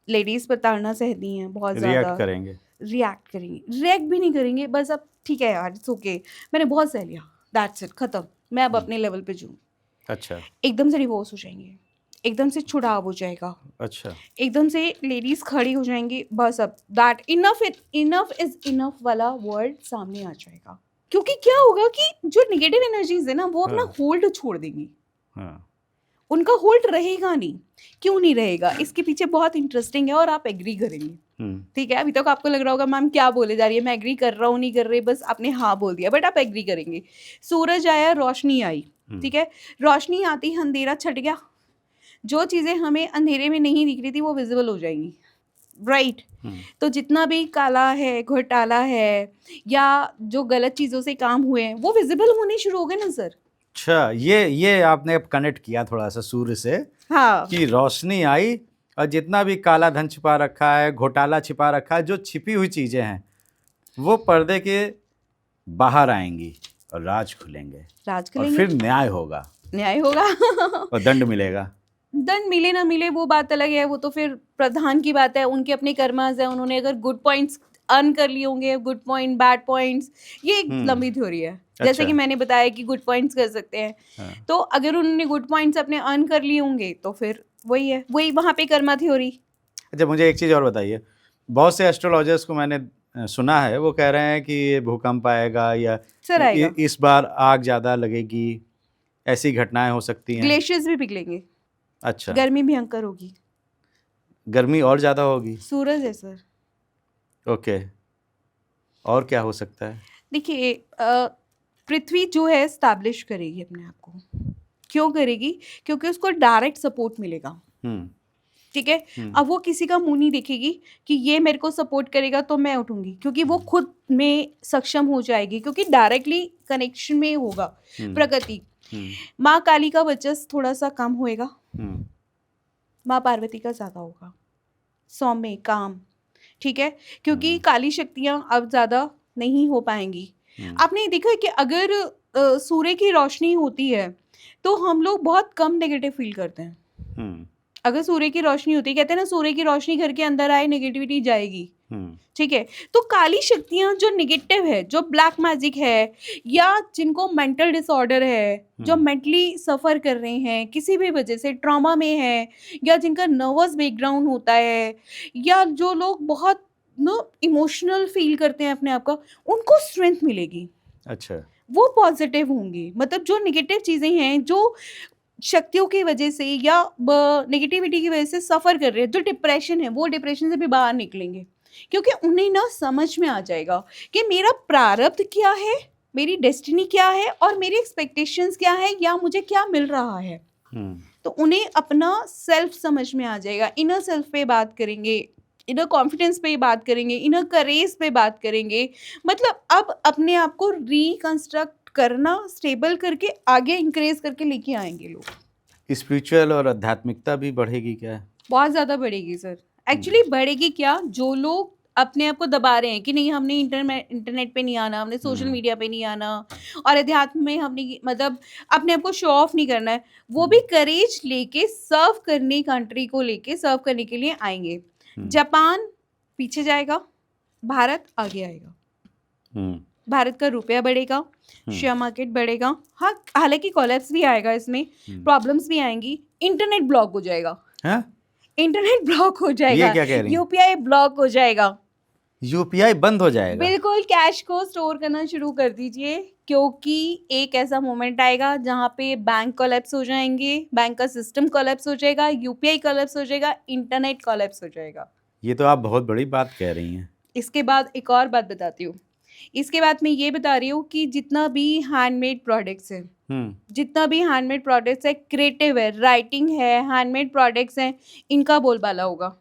S2: लेडीज प्रताड़ना सहती हैं बहुत ज्यादा, रिएक्ट करेंगे, रिएक्ट भी नहीं करेंगे, बस अब ठीक है यार, इट्स ओके, मैंने बहुत सह लिया, दैट्स इट, खत्म, मैं अब अपने लेवल पे जूँ। अच्छा, एकदम से डिवोर्स हो जाएंगे, एकदम से छुड़ाव हो जाएगा। अच्छा, एकदम से लेडीज खड़ी हो जाएंगी, बस अब दैट इनफ इज इनफ वाला वर्ड सामने आ जाएगा। क्योंकि क्या होगा कि जो नेगेटिव एनर्जीज है ना, वो अपना होल्ड छोड़ देंगी, उनका होल्ड रहेगा नहीं। क्यों नहीं रहेगा, इसके पीछे बहुत इंटरेस्टिंग है और आप एग्री करेंगे, ठीक है। अभी तक आपको लग रहा होगा मैम क्या बोले जा रही है, मैं एग्री कर रहा हूँ नहीं कर रही, बस आपने हाँ बोल दिया, बट आप एग्री करेंगे। सूरज आया, रोशनी आई, ठीक है, रोशनी आती अंधेरा छट गया, जो चीजें हमें अंधेरे में नहीं दिख रही थी वो विजिबल हो जाएंगी, राइट। तो जितना भी काला है, घोटाला है, या जो गलत चीजों से काम हुए हैं, वो विजिबल होने शुरू हो गए ना सर।
S1: अच्छा, ये आपने अब कनेक्ट किया थोड़ा सा सूर्य से, हाँ, कि रोशनी आई और जितना भी काला धन छिपा रखा है, घोटाला छिपा रखा है, जो छिपी हुई चीजें हैं वो पर्दे के बाहर आएंगी और राज खुलेंगे, और फिर न्याय होगा और दंड मिलेगा।
S2: दंड मिले ना मिले वो बात अलग है, वो तो फिर प्रधान की बात है, उनके अपने कर्मास है, उन्होंने अगर गुड पॉइंट्स अर्न कर लिए होंगे, गुड पॉइंट, बैड पॉइंट्स, ये एक लंबी थ्योरी है। जैसे कि मैंने बताया कि गुड पॉइंट्स कर सकते हैं, तो अगर उन्होंने गुड पॉइंट्स अपने अर्न कर लिए होंगे तो फिर वही है, वही वहाँ पे कर्मा थ्योरी।
S1: अच्छा, मुझे एक चीज़ और बताइए, बहुत से एस्ट्रोलॉजर्स को मैंने सुना है, वो कह रहे हैं कि ये भूकंप आएगा या
S2: सर आएगा,
S1: इस बार आग ज़्यादा लगेगी, ऐसी घटनाएं हो सकती हैं।
S2: ग्लेशियर्स भी पिघलेंगे,
S1: अच्छा,
S2: गर्मी भयंकर होगी,
S1: गर्मी और ज़्यादा होगी।
S2: सूरज है सर।
S1: ओके, और क्या हो सकता है?
S2: देखिए पृथ्वी जो है स्टैब्लिश करेगी अपने आप को। क्यों करेगी? क्योंकि उसको डायरेक्ट सपोर्ट मिलेगा,
S1: हम्म
S2: ठीक है।
S1: हम्म
S2: अब वो किसी का मुंह नहीं देखेगी कि ये मेरे को सपोर्ट करेगा तो मैं उठूंगी, क्योंकि वो खुद में सक्षम हो जाएगी, क्योंकि डायरेक्टली कनेक्शन में होगा
S1: हम्म
S2: प्रकृति।
S1: हम्म
S2: माँ काली का वर्चस्व थोड़ा सा कम होएगा,
S1: हम्म
S2: माँ पार्वती का ज्यादा होगा, सौम्य काम, ठीक है, क्योंकि
S1: हम्म,
S2: काली शक्तियां अब ज्यादा नहीं हो पाएंगी।
S1: हम्म,
S2: आपने देखा है कि अगर सूर्य की रोशनी होती है तो हम लोग बहुत कम नेगेटिव फील करते हैं।
S1: हम्म,
S2: अगर सूर्य की रोशनी होती है, कहते हैं ना सूर्य की रोशनी घर के अंदर आए नेगेटिविटी जाएगी,
S1: हम्म,
S2: ठीक है। तो काली शक्तियां जो नेगेटिव है, जो ब्लैक मैजिक है, या जिनको मेंटल डिसऑर्डर है, जो मेंटली सफर कर रहे हैं किसी भी वजह से, ट्रॉमा में है, या जिनका नर्वस बैकग्राउंड होता है, या जो लोग बहुत इमोशनल फील करते हैं अपने आप का, उनको स्ट्रेंथ मिलेगी,
S1: अच्छा,
S2: वो पॉजिटिव होंगे। मतलब जो नेगेटिव चीजें हैं, जो शक्तियों की वजह से या नेगेटिविटी की वजह से सफर कर रहे हैं, जो डिप्रेशन है, वो डिप्रेशन से भी बाहर निकलेंगे, क्योंकि उन्हें ना समझ में आ जाएगा कि मेरा प्रारब्ध क्या है, मेरी डेस्टिनी क्या है, और मेरी एक्सपेक्टेशंस क्या है, या मुझे क्या मिल रहा है।
S1: हम्म,
S2: तो उन्हें अपना सेल्फ समझ में आ जाएगा। इनर सेल्फ पे बात करेंगे, इनर कॉन्फिडेंस पे बात करेंगे, इनर करेज पे बात करेंगे। मतलब अब अपने आप को रिकंस्ट्रक्ट करना, स्टेबल करके आगे इंक्रेज करके लेके आएंगे लोग।
S1: स्पिरिचुअल और आध्यात्मिकता भी बढ़ेगी क्या?
S2: बहुत ज़्यादा बढ़ेगी सर। एक्चुअली बढ़ेगी क्या, जो लोग अपने आप को दबा रहे हैं कि नहीं हमने इंटरनेट पे नहीं आना, हमने सोशल मीडिया पे नहीं आना, और अध्यात्म में हमने मतलब अपने आप को शो ऑफ नहीं करना है, वो भी करेज लेके सर्व करने, कंट्री को लेके सर्व करने के लिए आएंगे। जापान पीछे जाएगा, भारत आगे आएगा। भारत का रुपया बढ़ेगा, शेयर मार्केट बढ़ेगा। हाँ, हालांकि कोलैप्स भी आएगा, इसमें प्रॉब्लम्स भी आएंगी, इंटरनेट ब्लॉक हो जाएगा।
S1: हाँ?
S2: इंटरनेट ब्लॉक हो जाएगा,
S1: ये क्या कह रही हैं?
S2: यूपीआई ब्लॉक हो जाएगा,
S1: यूपीआई बंद हो जाएगा?
S2: बिल्कुल। कैश को स्टोर करना शुरू कर दीजिए, क्योंकि एक ऐसा मोमेंट आएगा जहां पे बैंक कोलैप्स हो जाएंगे, बैंक का सिस्टम कोलैप्स हो जाएगा, यूपीआई कोलैप्स हो जाएगा, इंटरनेट कोलैप्स हो जाएगा।
S1: ये तो आप बहुत बड़ी बात कह रही हैं।
S2: इसके बाद एक और बात बताती हूँ। इसके बाद मैं ये बता रही हूँ कि जितना भी हैंडमेड प्रोडक्ट्स हैं, जितना भी हैंडमेड प्रोडक्ट्स है, क्रिएटिव है, राइटिंग है, हैंडमेड प्रोडक्ट्स हैं, इनका बोलबाला होगा।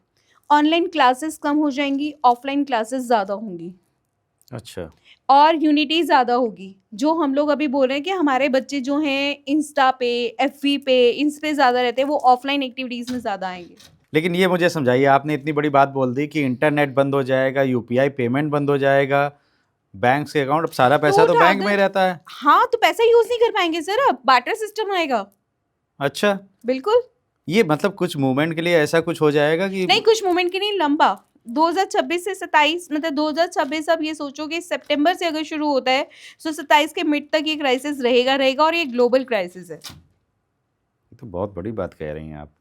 S2: ऑनलाइन क्लासेस कम हो जाएंगी, ऑफलाइन क्लासेस ज़्यादा होंगी।
S1: अच्छा,
S2: और यूनिटी ज़्यादा होगी। जो हम लोग अभी बोल रहे हैं कि हमारे बच्चे जो हैं इंस्टा पे, एफवी पे, इन पे ज़्यादा रहते हैं, वो ऑफलाइन एक्टिविटीज़ में ज़्यादा आएंगे।
S1: लेकिन ये मुझे समझाइए, आपने इतनी बड़ी बात बोल दी कि इंटरनेट बंद हो जाएगा, यूपीआई पेमेंट बंद हो जाएगा, बैंक से अकाउंट, अब सारा पैसा तो बैंक में रहता है।
S2: हाँ, तो पैसा यूज नहीं कर पाएंगे सर, अब बार्टर सिस्टम आएगा।
S1: अच्छा,
S2: बिल्कुल।
S1: ये मतलब कुछ मूवमेंट के लिए ऐसा कुछ हो जाएगा कि
S2: नहीं, कुछ मोमेंट के नहीं, लंबा 2026 से 27, मतलब 2026 आप ये सोचो कि सितंबर से अगर शुरू होता है तो 27 के मिड तक ये क्राइसिस रहेगा, और ये ग्लोबल क्राइसिस है।
S1: ये तो बहुत बड़ी बात कह रही हैं आप।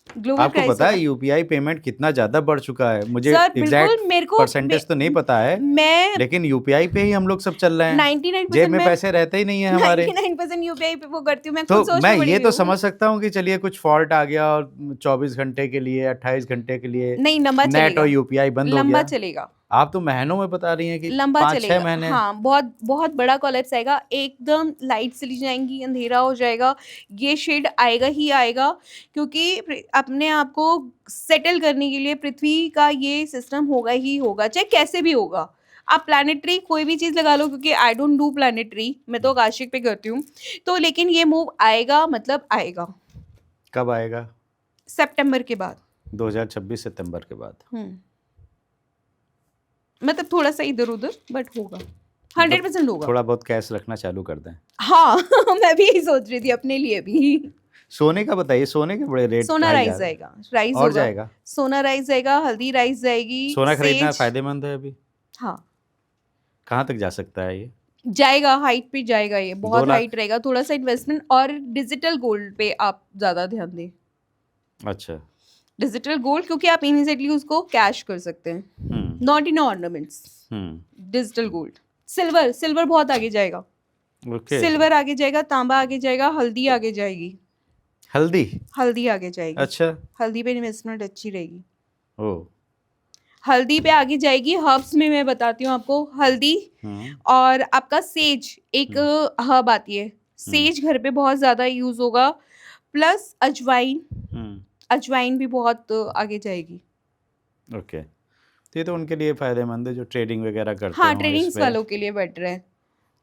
S2: ग्लोबल
S1: आपको
S2: क्राइसिस
S1: पता है यूपीआई पेमेंट कितना ज्यादा बढ़ चुका है? मुझे
S2: सर, बिल्कुल।
S1: एग्जैक्ट
S2: मेरे को
S1: परसेंटेज तो नहीं पता है,
S2: मैं
S1: लेकिन यूपीआई पे ही हम लोग सब चल रहे हैं।
S2: 99%
S1: जेब में पैसे रहते ही नहीं है हमारे।
S2: 99% यूपीआई पे वो करती हूँ मैं,
S1: तो
S2: खुद सोचने
S1: मैं
S2: पड़ी
S1: ये
S2: हुई
S1: तो
S2: हूँ।
S1: समझ सकता हूँ कि चलिए कुछ फॉल्ट आ गया और 24 घंटे के लिए, 28 घंटे के लिए
S2: नहीं, लंबा
S1: नेट
S2: चलेगा,
S1: और यूपीआई बंद हो
S2: लंबा
S1: गया।
S2: चलेगा,
S1: आप तो महीनों में बता रही हैं कि
S2: लंबा
S1: 5-6
S2: चलेगा।
S1: महीने।
S2: हाँ, बहुत बहुत बड़ा कोलैप्स आएगा, एकदम लाइट चली जाएंगी, अंधेरा हो जाएगा, ये शेड आएगा ही आएगा, क्योंकि अपने आप को सेटल करने के लिए पृथ्वी का ये सिस्टम होगा ही होगा, चाहे कैसे भी होगा। आप प्लानिटरी कोई भी चीज़ लगा लो, क्योंकि आई डोंट डू प्लानिटरी, मैं तो आकाशिक पे करती हूँ, तो लेकिन ये मूव आएगा, मतलब आएगा।
S1: कब आएगा?
S2: सितंबर के बाद।
S1: 2026 सितंबर के बाद।
S2: मतलब थोड़ा सा इधर उधर, बट होगा, 100% होगा।
S1: थोड़ा बहुत कैश रखना चालू कर दें।
S2: हाँ मैं भी यही सोच रही थी अपने लिए भी।
S1: सोने का बताइए, सोने के बड़े रेट
S2: सोना राइज जाएगा, राइज
S1: और
S2: होगा,
S1: जाएगा।
S2: सोना राइज जाएगा, हल्दी राइज जाएगी,
S1: सोना खरीदना
S2: सेज।
S1: फायदेमंद है अभी?
S2: हाँ,
S1: कहाँ तक जा सकता है ये?
S2: जाएगा, हाइट पे जाएगा, ये
S1: 2
S2: बहुत
S1: लाख?
S2: हाइट रहेगा। थोड़ा सा इन्वेस्टमेंट और डिजिटल गोल्ड पे आप ज्यादा ध्यान दें।
S1: अच्छा,
S2: डिजिटल गोल्ड, क्योंकि आप इमीडिएटली उसको कैश कर सकते हैं, not in ornaments. Digital gold. Silver, silver बहुत आगे जाएगा।
S1: ओके।
S2: सिल्वर आगे जाएगा, तांबा आगे जाएगा, हल्दी आगे जाएगी।
S1: हल्दी?
S2: हल्दी आगे जाएगी।
S1: अच्छा।
S2: हल्दी पे इन्वेस्टमेंट अच्छी रहेगी।
S1: ओ।
S2: हल्दी पे आगे जाएगी। हर्ब्स में मैं बताती हूँ आपको, हल्दी और आपका सेज, एक हर्ब आती है, सेज घर पे बहुत ज्यादा यूज होगा, प्लस अजवाइन। अजवाइन भी बहुत आगे जाएगी।
S1: ओके, तो ये तो उनके लिए फायदेमंद है जो ट्रेडिंग वगैरह करते
S2: हाँ,
S1: हो
S2: ट्रेडिंग्स वालों के लिए बेटर है।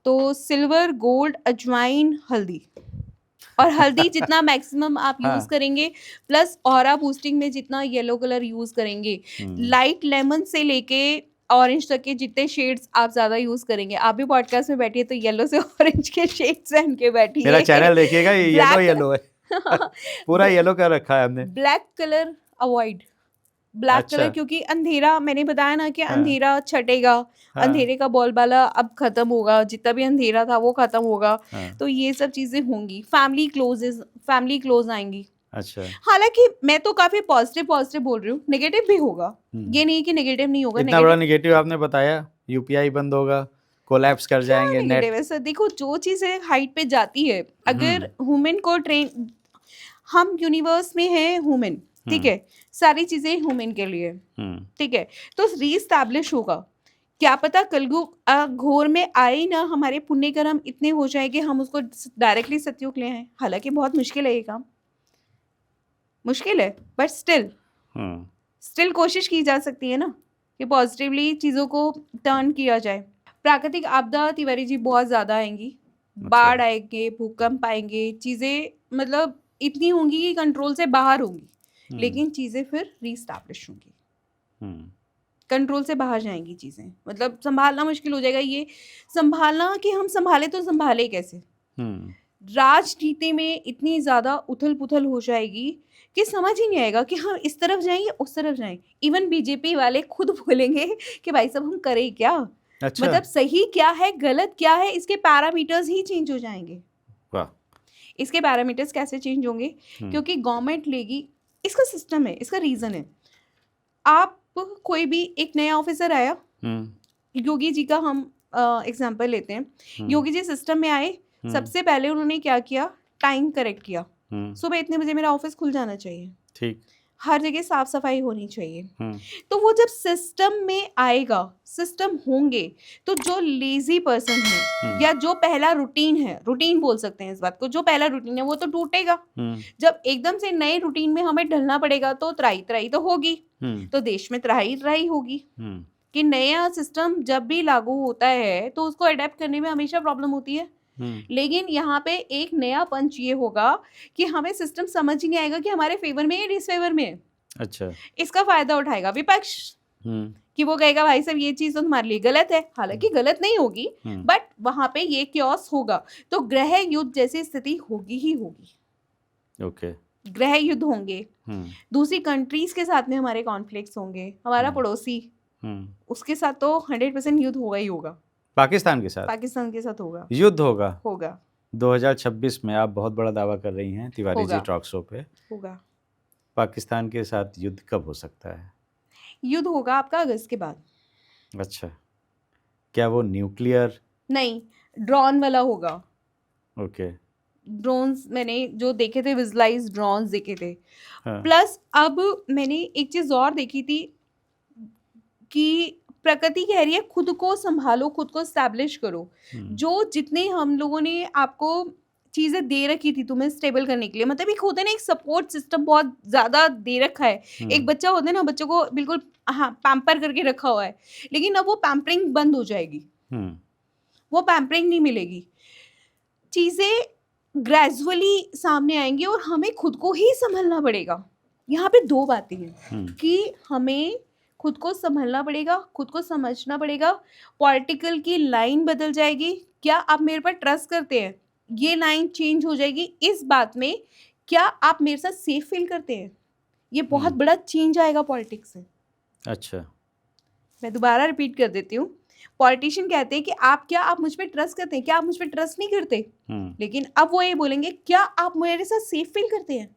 S2: तो सिल्वर, गोल्ड, अजवाइन, हल्दी। और हल्दी जितना मैक्सिमम आप यूज करेंगे, प्लस ऑरा बूस्टिंग में जितना येलो कलर यूज करेंगे, लाइट लेमन से लेके ऑरेंज तक के जितने शेड्स आप ज्यादा यूज करेंगे, आप भी पॉडकास्ट में बैठिए तो येलो से ऑरेंज के शेड्स पहन के बैठिए।
S1: मेरा चैनल देखिएगा, ये येलो है पूरा येलो कर रखा है हमने।
S2: Black colour avoid, black colour, क्योंकि अंधेरा, मैंने बताया ना कि अंधेरा छटेगा, अंधेरे का बोलबाला अब खत्म होगा, जितना भी अंधेरा था वो खत्म होगा। तो ये सब चीजें होंगी। फैमिली क्लोज आएंगी।
S1: अच्छा।
S2: हालांकि मैं तो काफी पॉजिटिव बोल रही हूँ, नेगेटिव भी होगा, ये नहीं कि नेगेटिव नहीं होगा।
S1: इतना बड़ा नेगेटिव आपने बताया, यूपीआई बंद होगा, कोलैप्स कर जाएंगे नेट।
S2: नेगेटिव है सर, देखो जो चीजें हाइट पे जाती है, अगर ह्यूमन को ट्रेन, हम यूनिवर्स में है ह्यूमन, ठीक है, सारी चीजें ह्यूमन के लिए, ठीक है, तो रीस्टैब्लिश होगा। क्या पता कलयुग घोर में आए ना, हमारे पुण्य कर्म इतने हो जाए कि हम उसको डायरेक्टली सतयुग ले आए। हालांकि बहुत मुश्किल है ये काम, मुश्किल है, बट स्टिल कोशिश की जा सकती है ना कि पॉजिटिवली चीजों को टर्न किया जाए। प्राकृतिक आपदा तिवारी जी बहुत ज्यादा आएंगी। बाढ़ आएंगे, भूकंप आएंगे, चीजें मतलब इतनी होंगी कि कंट्रोल से बाहर होंगी, लेकिन चीजें फिर रीस्टैब्लिश होंगी। कंट्रोल से बाहर जाएंगी चीजें, मतलब संभालना मुश्किल हो जाएगा। ये संभालना कि हम संभाले तो संभाले कैसे। राजनीति में इतनी ज्यादा उथल पुथल हो जाएगी कि समझ ही नहीं आएगा कि हम इस तरफ जाएं या उस तरफ जाएं। इवन बीजेपी वाले खुद बोलेंगे कि भाई साहब हम करें क्या। अच्छा। मतलब सही क्या है, गलत क्या है, इसके पैरामीटर्स ही चेंज हो जाएंगे। वाह। इसके पैरामीटर्स कैसे चेंज होंगे? क्योंकि गवर्नमेंट लेगी, इसका सिस्टम है, इसका रीजन है। आप कोई भी एक नया ऑफिसर आया, योगी जी का हम एग्जांपल लेते हैं। योगी जी सिस्टम में आए, सबसे पहले उन्होंने क्या किया, टाइम करेक्ट किया। सुबह इतने बजे मेरा ऑफिस खुल जाना चाहिए, ठीक, हर जगह साफ सफाई होनी चाहिए। तो वो जब सिस्टम में आएगा, सिस्टम होंगे, तो जो लेजी पर्सन है या जो पहला रूटीन है, रूटीन बोल सकते हैं इस बात को, जो पहला रूटीन है वो तो टूटेगा। जब एकदम से नए रूटीन में हमें ढलना पड़ेगा तो त्राही त्राही तो होगी। तो देश में त्राही त्राही होगी कि नया सिस्टम जब भी लागू होता है तो उसको अडेप्ट करने में हमेशा प्रॉब्लम होती है। लेकिन यहाँ पे एक नया पंच ये होगा कि हमें सिस्टम समझ ही नहीं आएगा कि हमारे फेवर में है डिसफेवर में है। अच्छा। इसका फायदा उठाएगा विपक्ष कि वो कहेगा भाई साहब ये चीज तो तुम्हारे लिए गलत है, हालांकि गलत नहीं होगी, बट वहां पे ये क्योस होगा, तो ग्रह युद्ध जैसी स्थिति होगी ही होगी। ओके। ग्रह युद्ध होंगे, दूसरी कंट्रीज के साथ में हमारे कॉन्फ्लिक्ट्स होंगे, हमारा पड़ोसी उसके साथ तो 100% युद्ध होगा ही होगा। पाकिस्तान के साथ होगा, युद्ध होगा
S1: 2026 में। आप बहुत बड़ा दावा कर रही हैं तिवारी जी टॉक शो पे।
S2: होगा।
S1: पाकिस्तान के साथ युद्ध कब हो सकता है?
S2: युद्ध होगा आपका अगस्त के बाद।
S1: अच्छा, क्या वो न्यूक्लियर?
S2: नहीं, ड्रोन वाला होगा।
S1: ओके।
S2: ड्रोन्स मैंने जो देखे थे, विजुअलाइज ड्रोन्स देखे थे। प्लस अब मैंने एक चीज और देखी थी कि प्रकृति कह रही है खुद को संभालो, खुद को एस्टैब्लिश करो। जो जितने हम लोगों ने आपको चीजें दे रखी थी तुम्हें स्टेबल करने के लिए, मतलब एक होता है ना, एक सपोर्ट सिस्टम बहुत ज्यादा दे रखा है। एक बच्चा होता है ना, बच्चों को बिल्कुल पैम्पर करके रखा हुआ है, लेकिन अब वो पैम्परिंग बंद हो जाएगी, वो पैम्परिंग नहीं मिलेगी। चीजें ग्रेजुअली सामने आएंगी और हमें खुद को ही संभलना पड़ेगा। यहाँ पे दो बातें हैं कि हमें खुद को संभलना पड़ेगा, खुद को समझना पड़ेगा। पॉलिटिकल की लाइन बदल जाएगी। क्या आप मेरे पर ट्रस्ट करते हैं, ये लाइन चेंज हो जाएगी इस बात में। क्या आप मेरे साथ सेफ फील करते हैं, ये बहुत बड़ा चेंज आएगा पॉलिटिक्स से। अच्छा, मैं दोबारा रिपीट कर देती हूँ। पॉलिटिशियन कहते हैं कि आप मुझ पर ट्रस्ट करते हैं, क्या आप मुझ पर ट्रस्ट नहीं करते, लेकिन अब वो ये बोलेंगे क्या आप मेरे साथ सेफ फील करते हैं।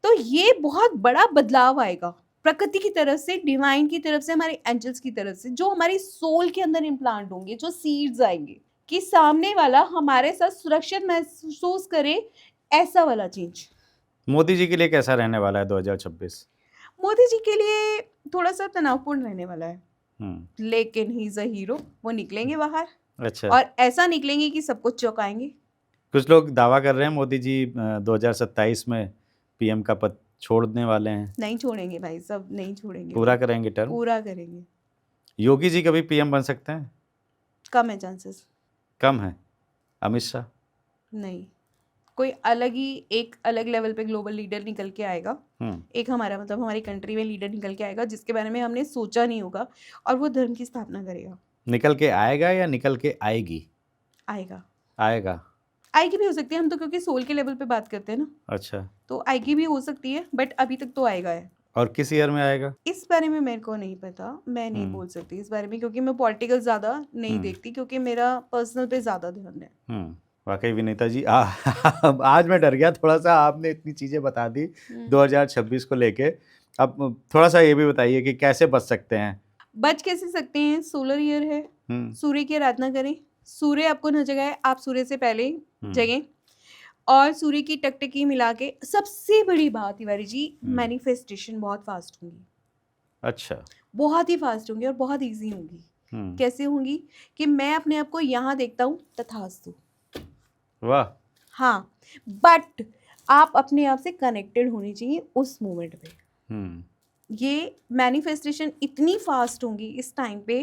S2: तो ये बहुत बड़ा बदलाव आएगा प्रकृति की तरफ से, डिवाइन की तरफ से, हमारे एंजल्स की तरफ से, जो हमारी सोल के अंदर इम्प्लांट होंगे, जो सीड्स आएंगे कि सामने वाला हमारे साथ सुरक्षित महसूस करे, ऐसा वाला चेंज।
S1: मोदी जी के लिए कैसा रहने वाला है 2026?
S2: मोदी जी के लिए थोड़ा सा तनावपूर्ण रहने वाला है,
S1: हम्म।
S2: लेकिन ही इज अ हीरो। वो निकलेंगे बाहर
S1: अच्छा।
S2: और ऐसा निकलेंगे कि सबको चौंकाएंगे।
S1: कुछ लोग दावा कर रहे हैं मोदी जी 2027 में पीएम का पद छोड़ने वाले हैं।
S2: नहीं छोड़ेंगे भाई, सब नहीं छोड़ेंगे,
S1: पूरा
S2: वो
S1: करेंगे टर्म।
S2: पूरा करेंगे।
S1: योगी जी कभी पीएम बन सकते हैं?
S2: कम है चांसेस।
S1: कम है। अमित शाह?
S2: नहीं, कोई अलग ही एक अलग लेवल पे ग्लोबल लीडर निकल के आएगा, एक हमारा मतलब हमारी कंट्री में लीडर निकल के आएगा जिसके बारे में हमने सोचा नहीं होगा, और वो धर्म की स्थापना करेगा।
S1: निकल के आएगा या निकल के आएगी?
S2: आएगा।
S1: आएगा।
S2: आएगी भी हो सकती है, हम तो क्योंकि सोल के लेवल पे बात करते हैं ना,
S1: अच्छा।
S2: तो आएगी भी हो सकती है, बट अभी तक तो आएगा है।
S1: और किस ईयर में आएगा?
S2: इस बारे में मेरे को नहीं पता, मैं नहीं बोल सकती इस बारे में, क्योंकि मैं पॉलिटिकल ज़्यादा नहीं देखती, क्योंकि मेरा पर्सनल पे ज़्यादा ध्यान है।
S1: वाकई विनीता जी, आज मैं डर गया थोड़ा सा, आपने इतनी चीज़ें बता दी 2026 को लेके। अब थोड़ा सा ये भी बताइए कि कैसे बच सकते हैं?
S2: बच कैसे सकते हैं? सोलर ईयर है, सूर्य की आराधना करें, सूर्य आपको न जगाए, आप सूर्य से पहले जगें, और सूर्य की टकटकी मिला के। सबसे बड़ी बात तिवारी जी, मैनिफेस्टेशन बहुत फास्ट होंगी। अच्छा। बहुत ही फास्ट होंगी और बहुत इजी होंगी। कैसे होंगी? कि मैं अपने आप को यहाँ देखता हूँ, तथास्तु। वाह। हाँ, बट आप अपने आप से कनेक्टेड होनी चाहिए उस मोमेंट पे। ये मैनिफेस्टेशन इतनी फास्ट होंगी इस टाइम पे।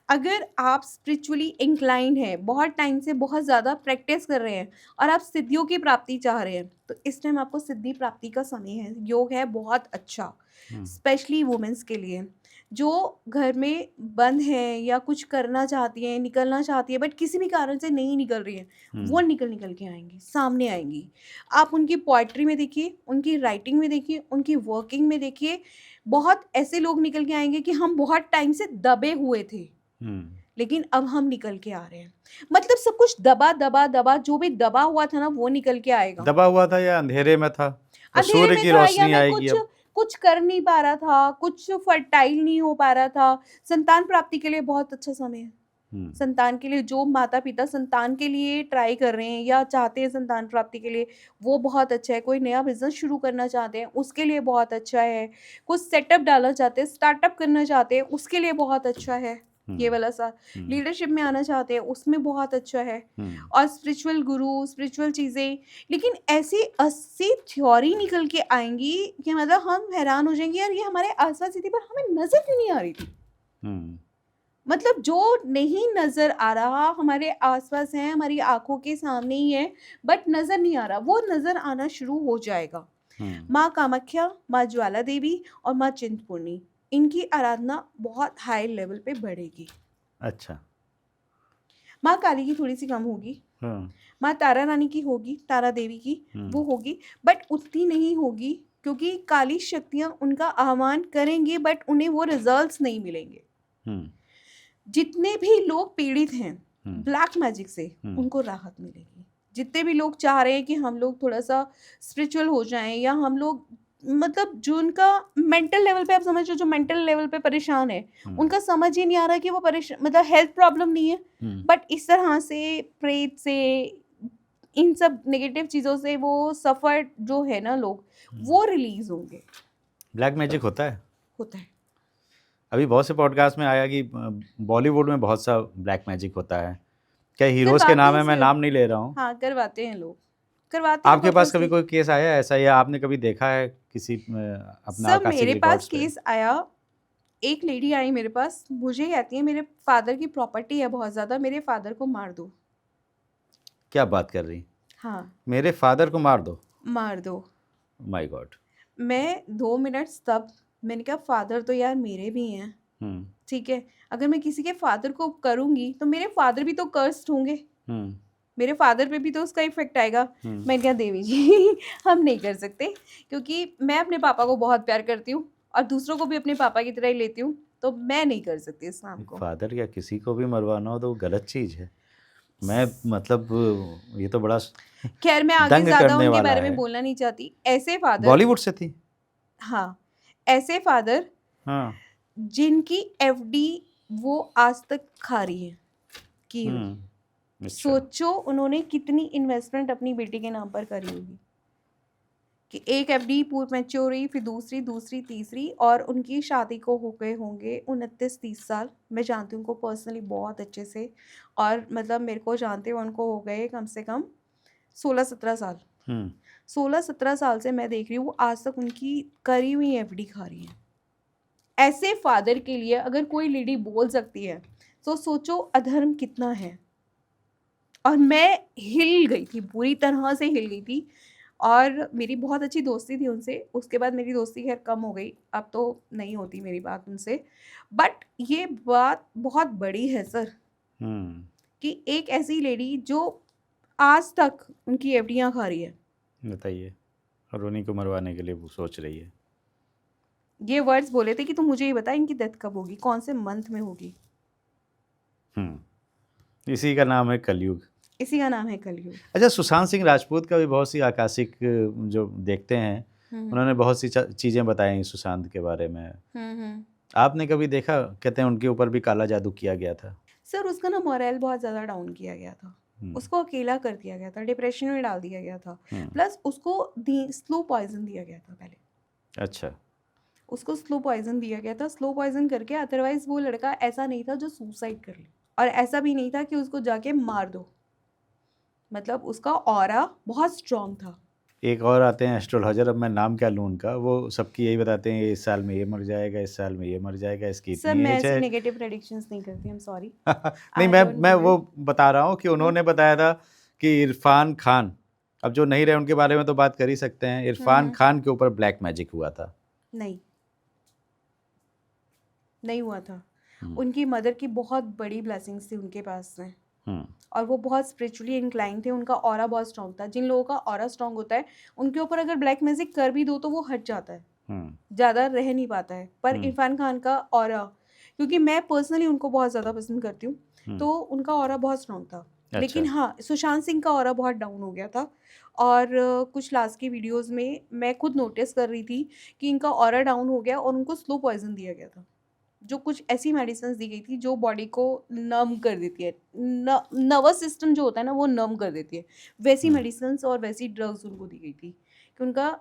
S2: अगर आप स्पिरिचुअली इंक्लाइंड हैं, बहुत टाइम से बहुत ज़्यादा प्रैक्टिस कर रहे हैं और आप सिद्धियों की प्राप्ति चाह रहे हैं, तो इस टाइम आपको सिद्धि प्राप्ति का समय है, योग है बहुत अच्छा, स्पेशली वुमेन्स के लिए जो घर में बंद हैं या कुछ करना चाहती हैं, निकलना चाहती है, बट किसी भी कारण से नहीं निकल रही हैं, वो निकल के आएंगी, सामने आएंगी। आप उनकी पोइट्री में देखिए, उनकी राइटिंग में देखिए, उनकी वर्किंग में देखिए, बहुत ऐसे लोग निकल के आएंगे कि हम बहुत टाइम से दबे हुए थे, लेकिन अब हम निकल के आ रहे हैं। मतलब सब कुछ दबा दबा दबा, जो भी दबा हुआ था ना, वो निकल के आएगा।
S1: दबा हुआ था या अंधेरे में था?
S2: सूर्य की रोशनी आएगी। कुछ कर नहीं पा रहा था, कुछ फर्टाइल नहीं हो पा रहा था। संतान प्राप्ति के लिए बहुत अच्छा समय है। संतान के लिए जो माता पिता संतान के लिए ट्राई कर रहे हैं या चाहते हैं संतान प्राप्ति के लिए, वो बहुत अच्छा है। कोई नया बिजनेस शुरू करना चाहते हैं, उसके लिए बहुत अच्छा है। कुछ सेटअप डालना चाहते हैं, स्टार्टअप करना चाहते हैं, उसके लिए बहुत अच्छा है। ये वाला सा लीडरशिप में आना चाहते हैं, उसमें बहुत अच्छा है। और स्पिरिचुअल गुरु, स्पिरिचुअल चीज़ें, लेकिन ऐसी 80 थ्योरी निकल के आएंगी कि मतलब हम हैरान हो जाएंगे, यार ये हमारे आसपास थी पर हमें नजर क्यों नहीं आ रही थी। मतलब जो नहीं नजर आ रहा हमारे आसपास है, हमारी आंखों के सामने ही है, बट नजर नहीं आ रहा, वो नजर आना शुरू हो जाएगा। माँ कामाख्या, माँ ज्वाला देवी और माँ चिंतपूर्णी, इनकी आराधना बहुत हाई लेवल पे बढ़ेगी। अच्छा। माँ काली की थोड़ी सी कम होगी, माँ तारा रानी की होगी, तारा देवी की वो होगी, बट उतनी नहीं होगी, क्योंकि काली शक्तियाँ उनका आह्वान करेंगे बट उन्हें वो रिजल्ट्स नहीं मिलेंगे। जितने भी लोग पीड़ित हैं ब्लैक मैजिक से, उनको राहत मिलेगी। जितने भी लोग चाह रहे हैं कि हम लोग थोड़ा सा स्पिरिचुअल हो जाएं, या हम लोग मतलब जो उनका मेंटल लेवल पे, आप समझो जो मेंटल लेवल पे परेशान है, उनका समझ ही नहीं आ रहा कि वो परेशान, मतलब हेल्थ प्रॉब्लम नहीं है, बट इस तरह से प्रेत से, इन सब नेगेटिव चीज़ों से वो सफ़र जो है ना लोग, वो रिलीज होंगे। ब्लैक मैजिक होता है? होता है।
S1: अभी बहुत से पॉडकास्ट में आया कि बॉलीवुड में बहुत सा ब्लैक मैजिक होता है। क्या हीरोज के नाम है? मैं नाम नहीं ले रहा हूँ।
S2: हाँ, करवाते हैं लोग, करवाते हैं।
S1: आपके पास कभी कोई केस आया ऐसा, या आपने कभी देखा है किसी अपना?
S2: सब मेरे पास केस आया, एक लेडी आई मेरे पास, मुझे कहती है मेरे फादर की प्रॉपर्टी है बहुत ज़्यादा, मेरे फादर को मार दो।
S1: क्या बात कर रही?
S2: हाँ,
S1: मेरे फादर को मार दो?
S2: मार दो।
S1: My God.
S2: मैं 2 मिनट तब मैंने कहा फादर तो यार मेरे भी हैं, ठीक है, अगर मैं किसी के फादर को करूँगी तो मेरे फादर भी तो कर्स्ड होंगे, मेरे फादर पे भी तो उसका इफेक्ट आएगा। मैंने कहा देवी जी हम नहीं कर सकते, क्योंकि मैं अपने पापा को बहुत प्यार करती हूँ और दूसरों को भी अपने पापा की तरह ही लेती हूँ, तो मैं नहीं कर सकती इस काम को।
S1: फादर या किसी को भी मरवाना हो तो गलत चीज़ है। मैं मतलब ये तो बड़ा
S2: खैर मैं आगे
S1: दंग
S2: ज्यादा
S1: करने
S2: उनके
S1: वाला
S2: बारे
S1: है।
S2: में बोलना नहीं चाहती। ऐसे फादर,
S1: बॉलीवुड से थी।
S2: हाँ, ऐसे फादर
S1: हाँ।
S2: जिनकी एफडी वो आज तक खा रही है की हुई।
S1: अच्छा।
S2: सोचो उन्होंने कितनी इन्वेस्टमेंट अपनी बेटी के नाम पर करी होगी कि एक एफडी पूरी मैच्योर हुई, फिर दूसरी, दूसरी, तीसरी, और उनकी शादी को हो गए होंगे 29-30 साल। मैं जानती हूँ उनको पर्सनली बहुत अच्छे से, और मतलब मेरे को जानते हुए उनको हो गए कम से कम 16-17 साल। 16-17 साल से मैं देख रही हूँ वो आज तक उनकी करी हुई एफडी खा रही है। ऐसे फादर के लिए अगर कोई लेडी बोल सकती है तो सोचो अधर्म कितना है। और मैं हिल गई थी, पूरी तरह से हिल गई थी, और मेरी बहुत अच्छी दोस्ती थी उनसे। उसके बाद मेरी दोस्ती खैर कम हो गई, अब तो नहीं होती मेरी बात उनसे। बट ये बात बहुत बड़ी है सर, कि एक ऐसी लेडी जो आज तक उनकी एफडियां खा रही है।
S1: बताइए, और उन्हीं को मरवाने के लिए वो सोच रही है।
S2: ये वर्ड्स बोले थे कि तुम मुझे ये बता इनकी डेथ कब होगी, कौन से मंथ में होगी।
S1: इसी का नाम है कलयुग।
S2: इसी का नाम है कलयुग।
S1: अच्छा, सुशांत सिंह राजपूत का भी बहुत सी आकाशिक जो देखते हैं, उन्होंने बहुत सी चीज़ें बताई सुशांत के बारे में। आपने कभी देखा? कहते हैं उनके ऊपर भी काला जादू किया गया था।
S2: सर उसका ना मोरल बहुत ज़्यादा डाउन किया गया था, उसको अकेला कर दिया गया था, डिप्रेशन में डाल दिया गया था, प्लस उसको स्लो पॉइजन दिया गया था पहले।
S1: अच्छा।
S2: उसको स्लो पॉइजन दिया गया था, स्लो पॉइजन करके, अदरवाइज वो लड़का ऐसा नहीं था जो सुसाइड कर ले, और ऐसा भी नहीं था कि उसको जाके मार दो। मतलब उसका ऑरा बहुत स्ट्रॉन्ग था।
S1: एक और आते हैं एस्ट्रोलॉजर, अब मैं नाम क्या लूँ उनका, वो सबकी यही बताते हैं इस साल में ये मर जाएगा, इस साल में ये मर जाएगा, इसकी
S2: सर
S1: इतनी
S2: मैं
S1: एज
S2: ऐसी
S1: है।
S2: नेगेटिव प्रेडिक्शंस नहीं करती, आई एम सॉरी।
S1: नहीं, मैं वो बता रहा हूँ कि उन्होंने बताया था कि इरफान खान, अब जो नहीं रहे उनके बारे में तो बात कर ही सकते हैं, इरफान खान के ऊपर ब्लैक मैजिक हुआ था।
S2: नहीं हुआ था। उनकी मदर की बहुत बड़ी ब्लेसिंग्स थी उनके पास में, और वो बहुत स्पिरिचुअली इंक्लाइन थे, उनका ऑरा बहुत स्ट्रॉन्ग था। जिन लोगों का ऑरा स्ट्रॉन्ग होता है उनके ऊपर अगर ब्लैक मैजिक कर भी दो तो वो हट जाता है, ज़्यादा रह नहीं पाता है। पर इरफान खान का ऑरा, क्योंकि मैं पर्सनली उनको बहुत ज़्यादा पसंद करती हूँ, तो उनका ऑरा बहुत स्ट्रॉन्ग था।
S1: अच्छा।
S2: लेकिन हाँ, सुशांत सिंह का ऑरा बहुत डाउन हो गया था, और कुछ लास्ट की वीडियोस में मैं खुद नोटिस कर रही थी कि इनका ऑरा डाउन हो गया और उनको स्लो पॉइजन दिया गया था, जो कुछ ऐसी मेडिसिन दी गई थी जो बॉडी को नम कर देती है, नर्वस सिस्टम जो होता है ना वो नम कर देती है, वैसी मेडिसिन और वैसी ड्रग्स उनको दी गई थी कि उनका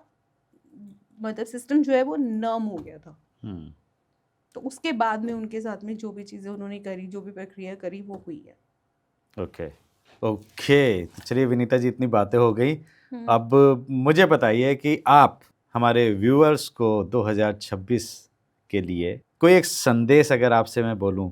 S2: मतलब सिस्टम जो है वो नम हो गया था। तो उसके बाद में उनके साथ में जो भी चीज़ें उन्होंने करी, जो भी प्रक्रिया करी, वो हुई है।
S1: ओके तो चलिए विनीता जी, इतनी बातें हो गई, अब मुझे बताइए कि आप हमारे व्यूअर्स को 2026 के लिए कोई एक संदेश अगर आपसे मैं बोलूं,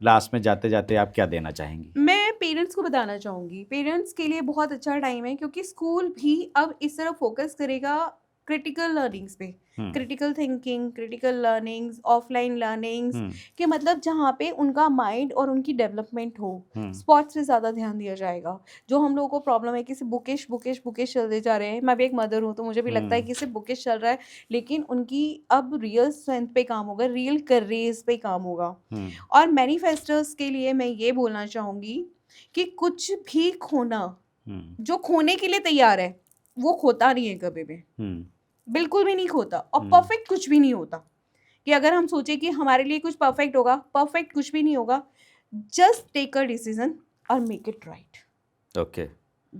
S1: लास्ट में जाते जाते आप क्या देना चाहेंगी?
S2: मैं पेरेंट्स को बताना चाहूँगी, पेरेंट्स के लिए बहुत अच्छा टाइम है, क्योंकि स्कूल भी अब इस तरह फोकस करेगा क्रिटिकल लर्निंग्स पे, critical thinking, critical learnings, offline learnings, कि मतलब जहाँ पे उनका माइंड और उनकी डेवलपमेंट हो, स्पोर्ट्स पे ज़्यादा ध्यान दिया जाएगा। जो हम लोगों को प्रॉब्लम है कि सिर्फ बुकिश बुकिश बुकिश चलते जा रहे हैं, मैं भी एक मदर हूँ तो मुझे भी लगता है कि सिर्फ बुकिश चल रहा है, लेकिन उनकी अब रियल स्ट्रेंथ पे काम होगा, रियल करेज पे काम होगा। और मैनिफेस्टर्स के लिए मैं ये बोलना चाहूँगी कि कुछ भी खोना, जो खोने के लिए तैयार है वो खोता नहीं है कभी भी, बिल्कुल भी नहीं खोता, और परफेक्ट कुछ भी नहीं होता। कि अगर हम सोचे कि हमारे लिए कुछ परफेक्ट होगा, परफेक्ट कुछ भी नहीं होगा। जस्ट टेक अ डिसीजन और make it right.
S1: Okay,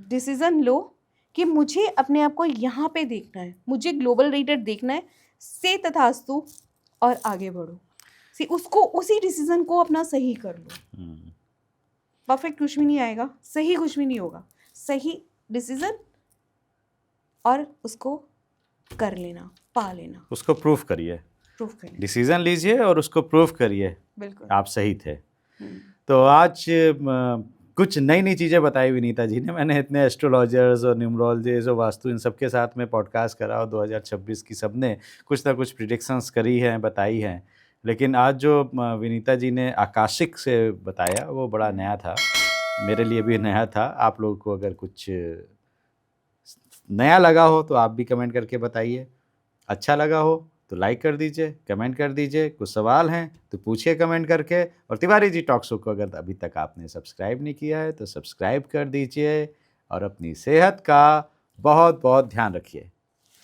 S2: decision लो कि मुझे अपने आप को यहाँ पे देखना है, मुझे ग्लोबल रीडर देखना है, से तथास्तु, और आगे बढ़ो। उसको, उसी डिसीजन को अपना सही कर लो। परफेक्ट कुछ भी नहीं आएगा, सही कुछ भी नहीं होगा, सही डिसीजन और उसको कर लेना, पा लेना,
S1: उसको प्रूफ करिए,
S2: प्रूफ करिए,
S1: डिसीजन लीजिए और उसको प्रूफ करिए,
S2: बिल्कुल
S1: आप सही थे। तो आज कुछ नई नई चीज़ें बताई विनीता जी ने। मैंने इतने एस्ट्रोलॉजर्स और न्यूमरोलॉजिस्ट और वास्तु इन सब के साथ में पॉडकास्ट करा, और 2026 की सब ने कुछ ना कुछ प्रिडिक्शंस करी हैं, बताई हैं, लेकिन आज जो विनीता जी ने आकाशिक से बताया वो बड़ा नया था, मेरे लिए भी नया था। आप लोगों को अगर कुछ नया लगा हो तो आप भी कमेंट करके बताइए, अच्छा लगा हो तो लाइक कर दीजिए, कमेंट कर दीजिए, कुछ सवाल हैं तो पूछिए कमेंट करके। और तिवारी जी टॉक शो को अगर अभी तक आपने सब्सक्राइब नहीं किया है तो सब्सक्राइब कर दीजिए और अपनी सेहत का बहुत बहुत ध्यान रखिए।